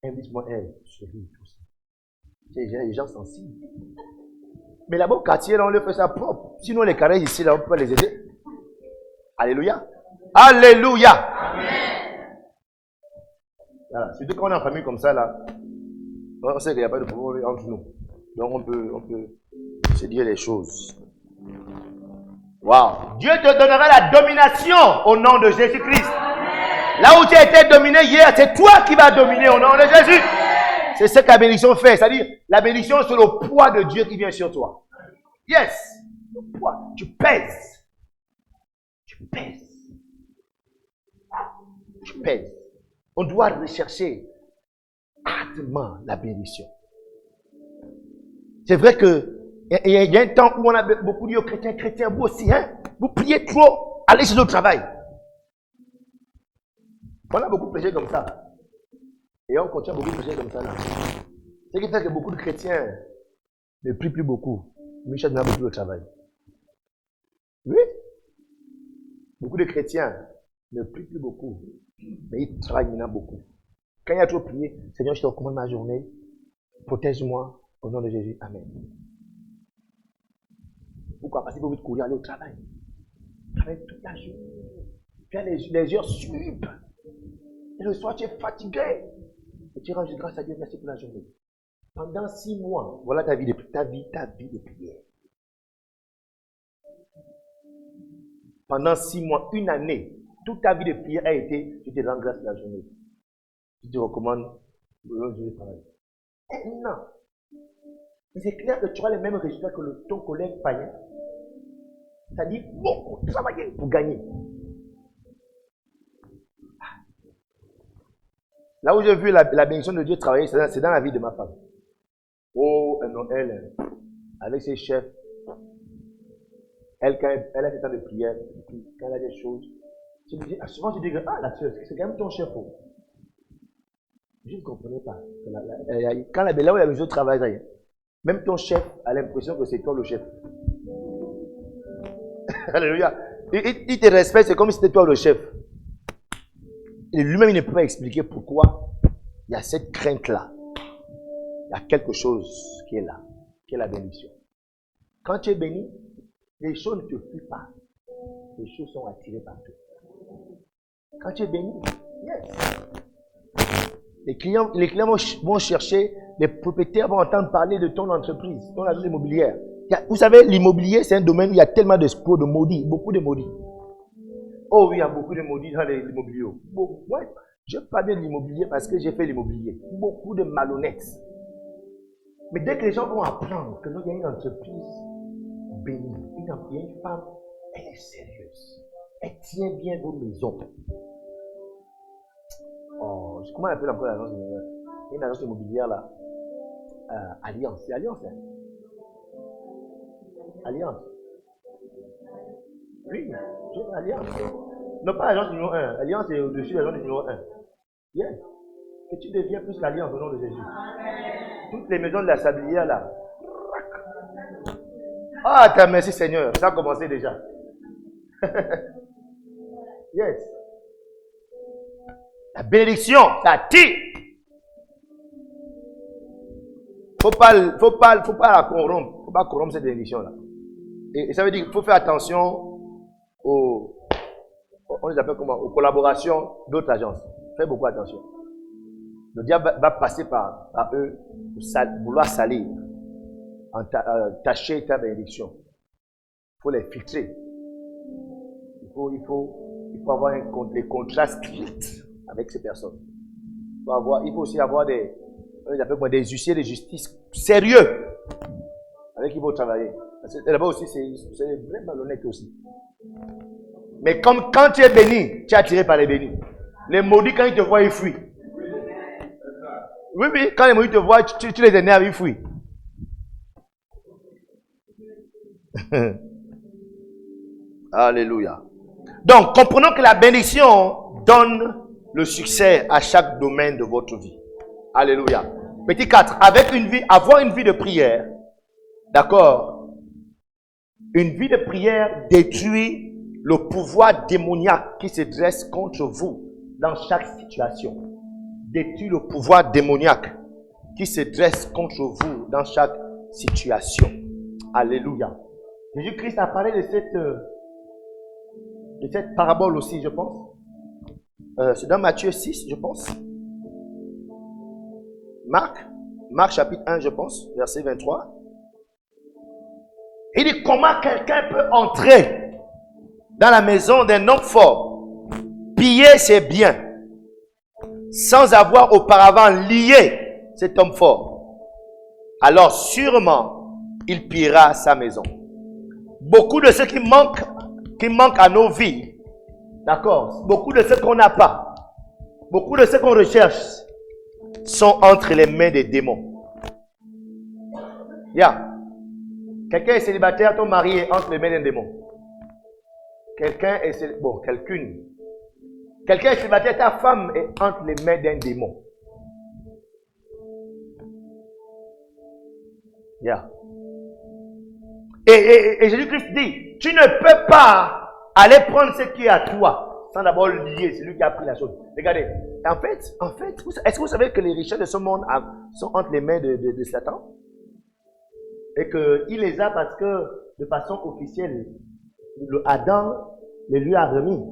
Invite-moi, elle, chérie, tout ça. C'est les gens sensibles. Mais là-bas, au quartier, là, on le fait ça propre. Sinon, les carrés ici, là, on peut pas les aider. Alléluia. Alléluia. Amen. Voilà. Surtout quand on est en famille comme ça, là, on sait qu'il n'y a pas de problème entre nous. Donc, on peut se dire les choses. Wow. Dieu te donnera la domination au nom de Jésus-Christ. Là où tu as été dominé hier, c'est toi qui vas dominer au nom de Jésus. C'est ce que la bénédiction fait. C'est-à-dire, la bénédiction, c'est le poids de Dieu qui vient sur toi. Yes. Le poids. Tu pèses. Tu pèses. Tu pèses. On doit rechercher ardemment la bénédiction. C'est vrai que il y a un temps où on a beaucoup dit aux chrétiens, vous aussi, hein, vous priez trop, allez chez le travail. On a beaucoup prêché comme ça. Et on continue beaucoup prêcher comme ça là. Ce qui fait que beaucoup de chrétiens ne prient plus beaucoup. Michel n'a beaucoup de travail. Oui. Beaucoup de chrétiens ne prient plus beaucoup. Mais ils travaillent maintenant beaucoup. Quand il y a trop prié, Seigneur, je te recommande ma journée. Protège-moi au nom de Jésus. Amen. Pourquoi? Parce qu'il faut vite courir aller au travail. Travailler toute la journée. Faire les heures sup. Et le soir, tu es fatigué. Et tu rends grâce à Dieu, merci pour la journée. Pendant 6 mois, voilà ta vie de prière. Pendant 6 mois, 1 année, toute ta vie de prière a été, tu te rends grâce à la journée. Tu te recommandes le travail. Non. Mais c'est clair que tu auras les mêmes résultats que ton collègue païen. C'est-à-dire beaucoup travailler pour gagner. Là où j'ai vu la bénédiction de Dieu travailler, c'est dans la vie de ma femme. Oh, non, elle, avec ses chefs, elle, quand elle a des temps de prière, quand elle a des choses, souvent tu dis, la soeur, c'est quand même ton chef. Oh. Je ne comprenais pas. Quand là où il y a besoin de travail, même ton chef a l'impression que c'est toi le chef. Alléluia. Il te respecte, c'est comme si c'était toi le chef. Et lui-même, il ne peut pas expliquer pourquoi il y a cette crainte-là. Il y a quelque chose qui est là, qui est la bénédiction. Quand tu es béni, les choses ne te fuient pas. Les choses sont attirées partout. Quand tu es béni, yes. Les clients vont chercher, les propriétaires vont entendre parler de ton entreprise, ton agence immobilière. Vous savez, l'immobilier, c'est un domaine où il y a tellement d'espoirs, de maudits, beaucoup de maudits. Oh oui, il y a beaucoup de maudits dans l'immobilier. Moi, je parle bien de l'immobilier parce que j'ai fait l'immobilier. Beaucoup de malhonnêtes. Mais dès que les gens vont apprendre que il y a une entreprise bénie, il y a une femme, elle est sérieuse. Elle tient bien vos maisons. Oh, comment on appelle encore l'agence immobilière? Il y a une agence immobilière là. Alliance. C'est Alliance, hein? Alliance. Oui, j'ai une Alliance. Non, pas l'agence numéro 1. Alliance est au-dessus de l'agence numéro 1. Yes. Que tu deviens plus l'Alliance au nom de Jésus. Toutes les maisons de la sablière là. Ah, merci Seigneur. Ça a commencé déjà. Yes. La bénédiction, ça tire. Faut pas la corrompre. Faut pas corrompre cette bénédiction-là. Et ça veut dire qu'il faut faire attention on les appelle comment? Aux collaborations d'autres agences. Fais beaucoup attention. Le diable va passer par eux pour vouloir salir, tacher ta bénédiction. Il faut les filtrer. Il faut avoir des contrats stricts avec ces personnes. Il faut aussi avoir des huissiers de justice sérieux avec qui il faut travailler. Là-bas aussi, c'est vrai malhonnête aussi. Mais comme quand tu es béni, tu es attiré par les bénis. Les maudits, quand ils te voient, ils fuient. Oui, oui, quand les maudits te voient, tu les énerves, ils fuient. Alléluia. Donc, comprenons que la bénédiction donne le succès à chaque domaine de votre vie. Alléluia. Petit 4, avoir une vie de prière, d'accord? Une vie de prière détruit le pouvoir démoniaque qui se dresse contre vous dans chaque situation. Détruit le pouvoir démoniaque qui se dresse contre vous dans chaque situation. Alléluia. Jésus-Christ a parlé de cette parabole aussi, je pense. C'est dans Matthieu 6, je pense. Marc chapitre 1, je pense, verset 23. Il dit comment quelqu'un peut entrer dans la maison d'un homme fort, piller ses biens, sans avoir auparavant lié cet homme fort. Alors sûrement, il pillera sa maison. Beaucoup de ce qui manque à nos vies, d'accord, beaucoup de ce qu'on n'a pas, beaucoup de ce qu'on recherche, sont entre les mains des démons. Quelqu'un est célibataire, ton mari est entre les mains d'un démon. Quelqu'un est célibataire, ta femme est entre les mains d'un démon. Et Jésus-Christ dit, tu ne peux pas aller prendre ce qui est à toi sans d'abord lier celui qui a pris la chose. Regardez, en fait, est-ce que vous savez que les richesses de ce monde sont entre les mains de Satan? Et qu'il les a parce que, de façon officielle, Adam les lui a remis.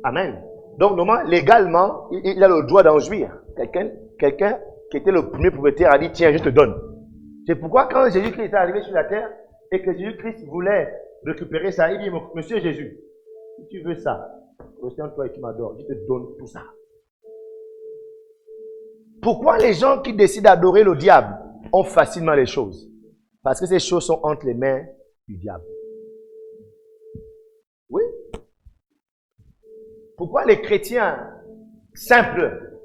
Amen. Donc, normalement, légalement, il a le droit d'en jouir. Quelqu'un qui était le premier propriétaire a dit, tiens, je te donne. C'est pourquoi quand Jésus-Christ est arrivé sur la terre et que Jésus-Christ voulait récupérer ça, il dit, Monsieur Jésus, si tu veux ça, retiens-toi et tu m'adores, je te donne tout ça. Pourquoi les gens qui décident d'adorer le diable ont facilement les choses? Parce que ces choses sont entre les mains du diable. Oui. Pourquoi les chrétiens simples,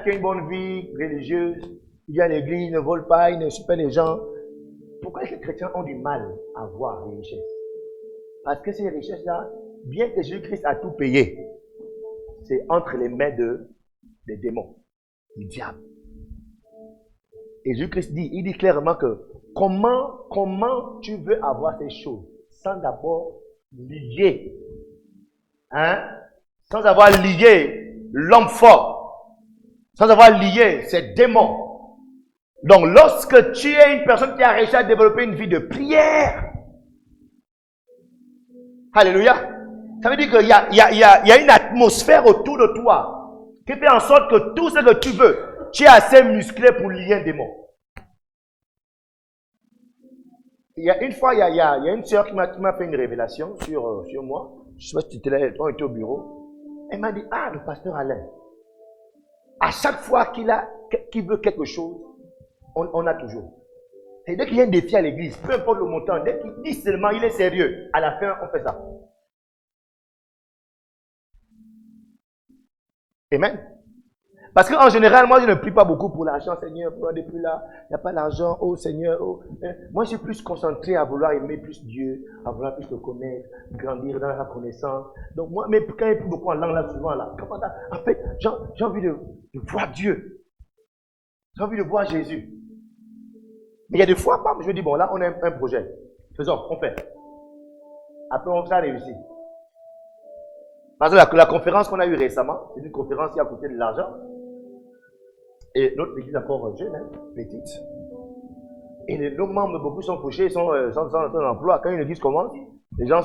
qui ont une bonne vie religieuse, ils viennent à l'église, ils ne volent pas, ils ne suivent pas les gens, pourquoi les chrétiens ont du mal à voir les richesses? Parce que ces richesses-là, bien que Jésus-Christ a tout payé, c'est entre les mains des démons, du diable. Et Jésus-Christ dit clairement que comment tu veux avoir ces choses sans d'abord lier, sans avoir lié l'homme fort, sans avoir lié ces démons. Donc, lorsque tu es une personne qui a réussi à développer une vie de prière, alléluia, ça veut dire qu'il y a une atmosphère autour de toi qui fait en sorte que tout ce que tu veux, tu es assez musclé pour lier un démon. Une fois, il y a une sœur qui m'a fait une révélation sur moi. Je ne sais pas si tu étais là, on était au bureau. Elle m'a dit, le pasteur Alain, à chaque fois qu'il veut quelque chose, on a toujours. Et dès qu'il y a un défi à l'église, peu importe le montant, dès qu'il dit seulement il est sérieux, à la fin, on fait ça. Amen. Parce qu'en général, moi, je ne prie pas beaucoup pour l'argent, Seigneur, pour depuis là, il n'y a pas d'argent, oh Seigneur, oh. Moi, je suis plus concentré à vouloir aimer plus Dieu, à vouloir plus le connaître, grandir dans la connaissance. Donc, moi, mais quand il prie beaucoup en langue, là, souvent, là, en fait, j'ai envie de voir Dieu. J'ai envie de voir Jésus. Mais il y a des fois, je me dis, bon, là, on a un projet. Faisons, on fait. Après, on a réussi. Parce que la conférence qu'on a eue récemment, c'est une conférence qui a coûté de l'argent. Et notre église est encore jeune, petite. Et les membres, beaucoup sont fauchés, sans emploi. Quand une église commence, les gens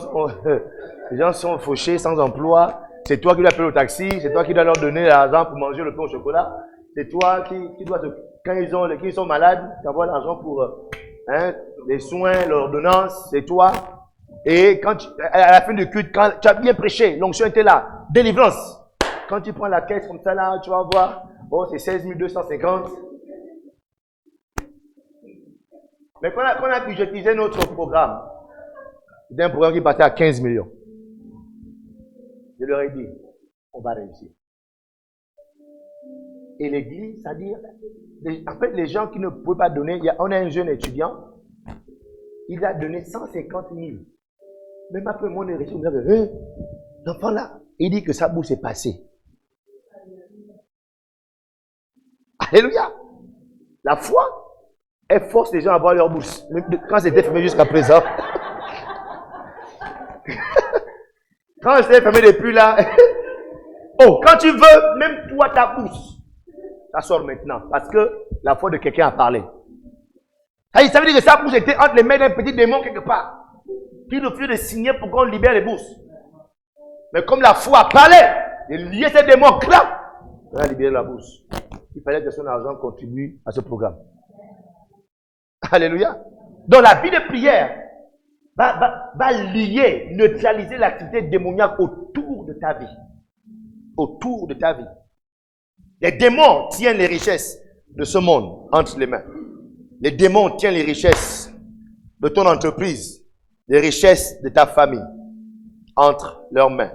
sont fauchés, sans emploi. C'est toi qui dois payer le taxi, c'est toi qui dois leur donner l'argent pour manger le pain au chocolat. C'est toi qui dois, quand ils sont malades, avoir l'argent pour les soins, l'ordonnance, c'est toi. Et à la fin du culte, quand tu as bien prêché, l'onction était là, délivrance. Quand tu prends la caisse comme ça là, tu vas voir, c'est 16 250. Mais quand on a budgétisé notre programme, c'était un programme qui partait à 15 millions. Je leur ai dit, on va réussir. Et l'église, c'est-à-dire, en fait, les gens qui ne pouvaient pas donner, on a un jeune étudiant, il a donné 150 000. Même après mon héritier, on me dit, l'enfant là, il dit que sa bourse est passée. Alléluia. La foi, elle force les gens à avoir leur bourse. Même quand c'était fermé jusqu'à présent. Quand c'était fermé depuis là. Oh, quand tu veux, même toi, ta bourse, ça sort maintenant. Parce que la foi de quelqu'un a parlé. Ça veut dire que sa bourse était entre les mains d'un petit démon quelque part. Qui refuse de signer pour qu'on libère les bourses. Mais comme la foi parlait, il liait ces démons, clap, on a libéré la bourse. Il fallait que son argent contribue à ce programme. Alléluia. Donc la vie de prière va lier, neutraliser l'activité démoniaque autour de ta vie. Autour de ta vie. Les démons tiennent les richesses de ce monde entre les mains. Les démons tiennent les richesses de ton entreprise, les richesses de ta famille entre leurs mains.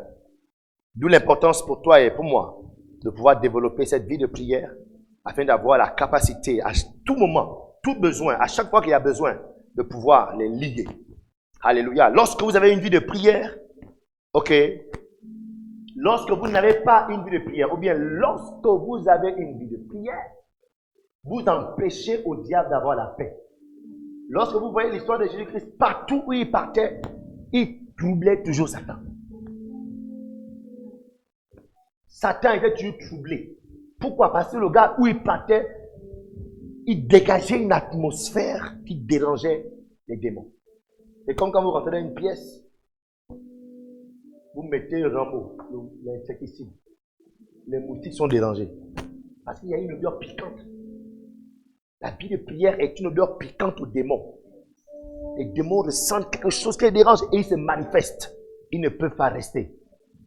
D'où l'importance pour toi et pour moi de pouvoir développer cette vie de prière afin d'avoir la capacité à tout moment, tout besoin, à chaque fois qu'il y a besoin, de pouvoir les lier. Alléluia. Lorsque vous avez une vie de prière, ok, lorsque vous n'avez pas une vie de prière, ou bien lorsque vous avez une vie de prière, vous empêchez au diable d'avoir la paix. Lorsque vous voyez l'histoire de Jésus-Christ, partout où il partait, il troublait toujours Satan. Satan était toujours troublé. Pourquoi? Parce que le gars où il partait, il dégageait une atmosphère qui dérangeait les démons. C'est comme quand vous rentrez dans une pièce, vous mettez un Rambo, l'insecticide. Les moustiques sont dérangés. Parce qu'il y a une odeur piquante. La vie de prière est une odeur piquante aux démons. Les démons ressentent quelque chose qui les dérange et ils se manifestent. Ils ne peuvent pas rester.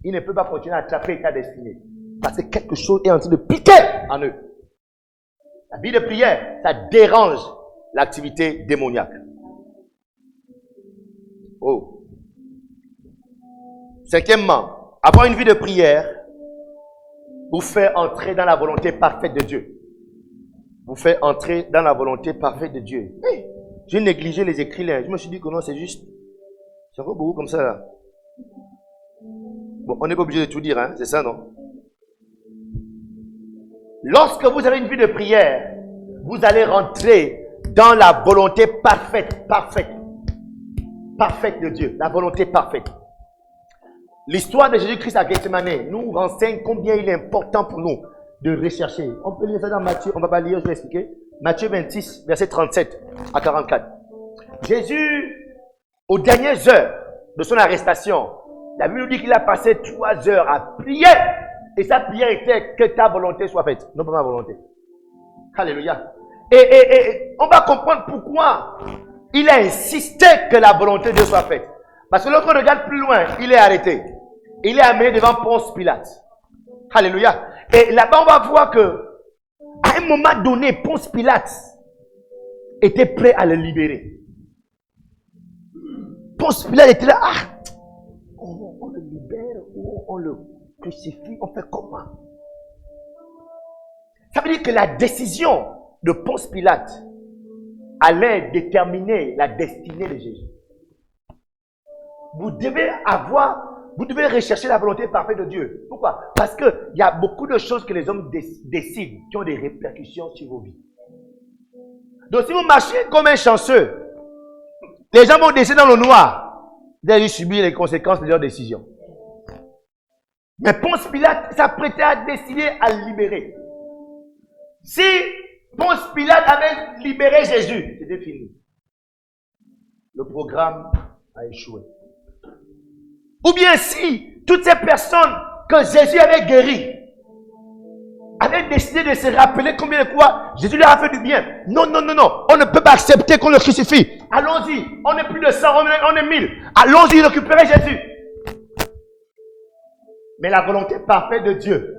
Ils ne peuvent pas continuer à attraper ta destinée. Parce que quelque chose est en train de piquer en eux. La vie de prière, ça dérange l'activité démoniaque. Oh. Cinquièmement, avoir une vie de prière vous fait entrer dans la volonté parfaite de Dieu. Vous fait entrer dans la volonté parfaite de Dieu. Hey, j'ai négligé les écrits là. Je me suis dit que non, c'est juste. C'est encore beaucoup comme ça là. Bon, on n'est pas obligé de tout dire, hein? C'est ça, non? Lorsque vous avez une vie de prière, vous allez rentrer dans la volonté parfaite de Dieu, la volonté parfaite. L'histoire de Jésus-Christ à Gethsemane nous renseigne combien il est important pour nous de rechercher. On peut lire ça dans Matthieu, on ne va pas lire, je vais expliquer. Matthieu 26, verset 37 à 44. Jésus, aux dernières heures de son arrestation, la Bible nous dit qu'il a passé 3 heures à prier. Et sa prière était que ta volonté soit faite, non pas ma volonté. Alléluia. Et on va comprendre pourquoi il a insisté que la volonté de Dieu soit faite. Parce que lorsqu'on regarde plus loin, il est arrêté. Il est amené devant Ponce Pilate. Alléluia. Et là-bas, on va voir que, à un moment donné, Ponce Pilate était prêt à le libérer. Ponce Pilate était là. On le libère ou on le crucifie, on fait comment? Ça veut dire que la décision de Ponce Pilate allait déterminer la destinée de Jésus. Vous devez rechercher la volonté parfaite de Dieu. Pourquoi? Parce qu'il y a beaucoup de choses que les hommes décident qui ont des répercussions sur vos vies. Donc si vous marchez comme un chanceux, les gens vont décider dans le noir, vous allez subir les conséquences de leurs décisions. Mais Ponce Pilate s'apprêtait à décider à le libérer. Si Ponce Pilate avait libéré Jésus, c'était fini. Le programme a échoué. Ou bien si toutes ces personnes que Jésus avait guéries avaient décidé de se rappeler combien de fois Jésus leur a fait du bien. Non, on ne peut pas accepter qu'on le crucifie. Allons-y, on est plus de 100, on est 1000. Allons-y récupérer Jésus. Mais la volonté parfaite de Dieu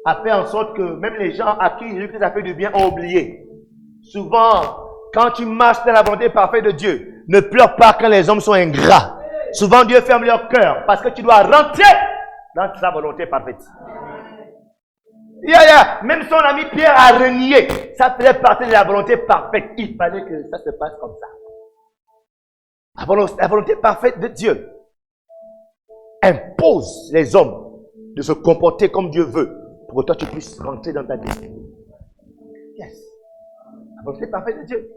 a fait en sorte que même les gens à qui Jésus-Christ a fait du bien ont oublié. Souvent, quand tu marches dans la volonté parfaite de Dieu, ne pleure pas quand les hommes sont ingrats. Souvent, Dieu ferme leur cœur parce que tu dois rentrer dans sa volonté parfaite. Même son ami Pierre a renié. Ça faisait partie de la volonté parfaite. Il fallait que ça se passe comme ça. La volonté parfaite de Dieu impose les hommes de se comporter comme Dieu veut pour que toi tu puisses rentrer dans ta destinée. Yes. La volonté parfaite de Dieu.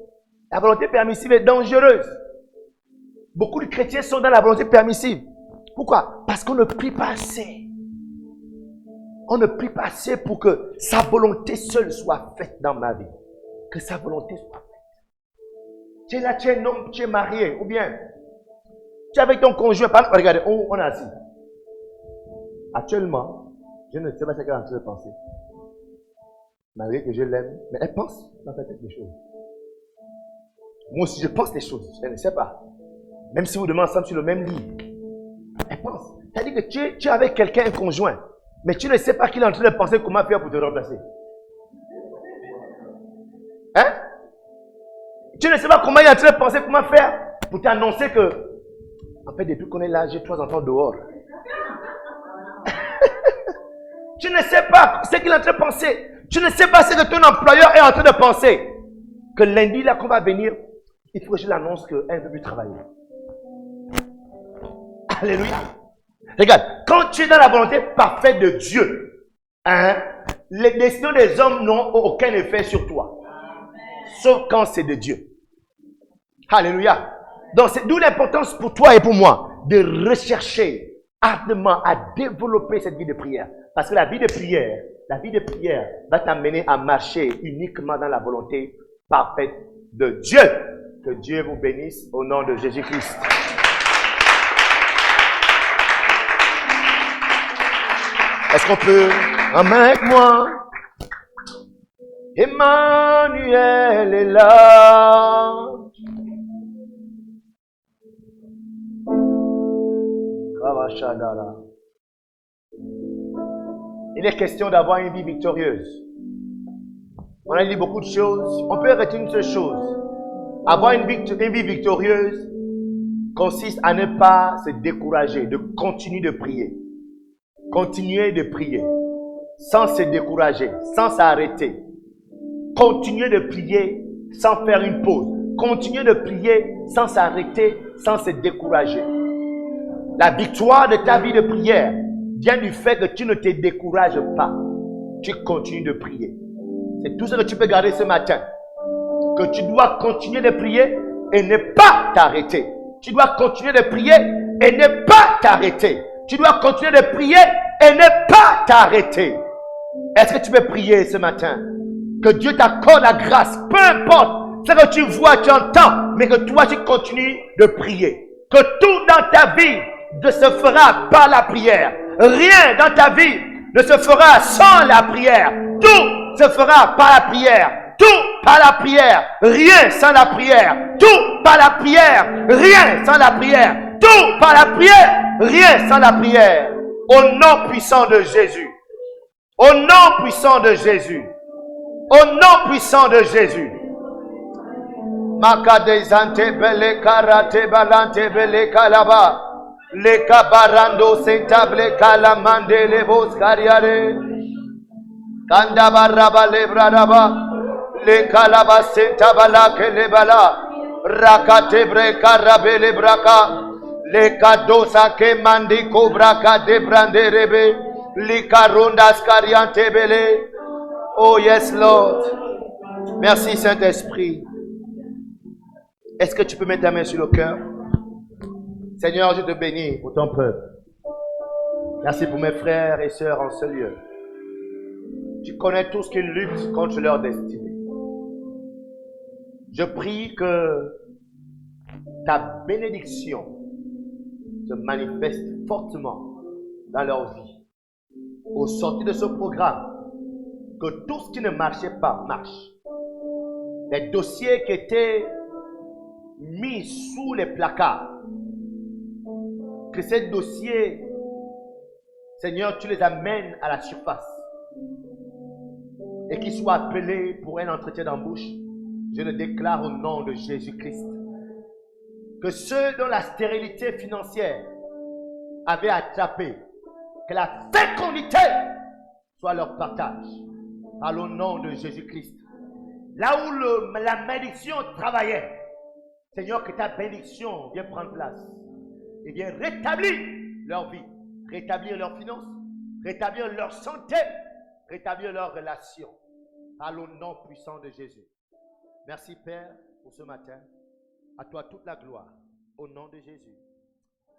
La volonté permissive est dangereuse. Beaucoup de chrétiens sont dans la volonté permissive. Pourquoi? Parce qu'on ne prie pas assez. On ne prie pas assez pour que sa volonté seule soit faite dans ma vie. Que sa volonté soit faite. Tu es là, tu es un homme, tu es marié, ou bien tu es avec ton conjoint. Regardez, on est assis. Actuellement, je ne sais pas ce qu'elle est en train de penser. Malgré que je l'aime, mais elle pense dans sa tête des choses. Moi aussi, je pense des choses, elle ne sait pas. Même si vous demandez ensemble sur le même lit, elle pense. C'est-à-dire que tu es avec quelqu'un, un conjoint, mais tu ne sais pas qu'il est en train de penser comment faire pour te remplacer. Hein? Tu ne sais pas comment il est en train de penser comment faire pour t'annoncer que, en fait, depuis qu'on est là, j'ai 3 enfants dehors. Tu ne sais pas ce qu'il est en train de penser. Tu ne sais pas ce que ton employeur est en train de penser. Que lundi, là, qu'on va venir, il faut que je l'annonce qu'elle ne peut plus travailler. Alléluia. Regarde, quand tu es dans la volonté parfaite de Dieu, hein, les décisions des hommes n'ont aucun effet sur toi. Sauf quand c'est de Dieu. Alléluia. Donc, c'est d'où l'importance pour toi et pour moi de rechercher ardemment à développer cette vie de prière. Parce que la vie de prière va t'amener à marcher uniquement dans la volonté parfaite de Dieu. Que Dieu vous bénisse au nom de Jésus-Christ. Est-ce qu'on peut? Amen avec moi. Emmanuel est là. Il est question d'avoir une vie victorieuse. On a dit beaucoup de choses. On peut retenir une seule chose. Avoir une vie victorieuse consiste à ne pas se décourager, de continuer de prier. Continuer de prier. Sans se décourager, sans s'arrêter. Continuer de prier sans faire une pause. Continuer de prier sans s'arrêter, sans se décourager. La victoire de ta vie de prière vient du fait que tu ne te décourages pas. Tu continues de prier. C'est tout ce que tu peux garder ce matin. Que tu dois continuer de prier et ne pas t'arrêter. Tu dois continuer de prier et ne pas t'arrêter. Tu dois continuer de prier et ne pas t'arrêter. Est-ce que tu peux prier ce matin? Que Dieu t'accorde la grâce. Peu importe ce que tu vois, tu entends, mais que toi tu continues de prier. Que tout dans ta vie ne se fera par la prière. Rien dans ta vie ne se fera sans la prière. Tout se fera par la prière. Tout par la prière. Rien sans la prière. Tout par la prière. Rien sans la prière. Tout par la prière. Rien sans la prière. Au nom puissant de Jésus. Au nom puissant de Jésus. Au nom puissant de Jésus. Makadezante bele karate balante bele kalaba. Le kabarando sentable kalamande le boscariare. Kanda baraba le bradaba. Le kalaba sentabala ke le bala. Rakate bre karabe le braka. Le kadosa ke mandi kobraka de brande rebe. Le karondas kariante bele. Oh yes Lord. Merci Saint-Esprit. Est-ce que tu peux mettre ta main sur le cœur? Seigneur, je te bénis pour ton peuple. Merci pour mes frères et sœurs en ce lieu. Tu connais tous qui luttent contre leur destinée. Je prie que ta bénédiction se manifeste fortement dans leur vie. Au sortir de ce programme, que tout ce qui ne marchait pas marche. Les dossiers qui étaient mis sous les placards, que ces dossiers, Seigneur, tu les amènes à la surface et qu'ils soient appelés pour un entretien d'embauche. Je le déclare au nom de Jésus-Christ. Que ceux dont la stérilité financière avait attrapé, Que la fécondité soit leur partage. Par le nom de Jésus-Christ. Là où la malédiction travaillait, Seigneur, que ta bénédiction vienne prendre place et vienne rétablir leur vie, rétablir leurs finances, rétablir leur santé, rétablir leurs relations. Par le nom puissant de Jésus. Merci Père pour ce matin. À toi toute la gloire. Au nom de Jésus.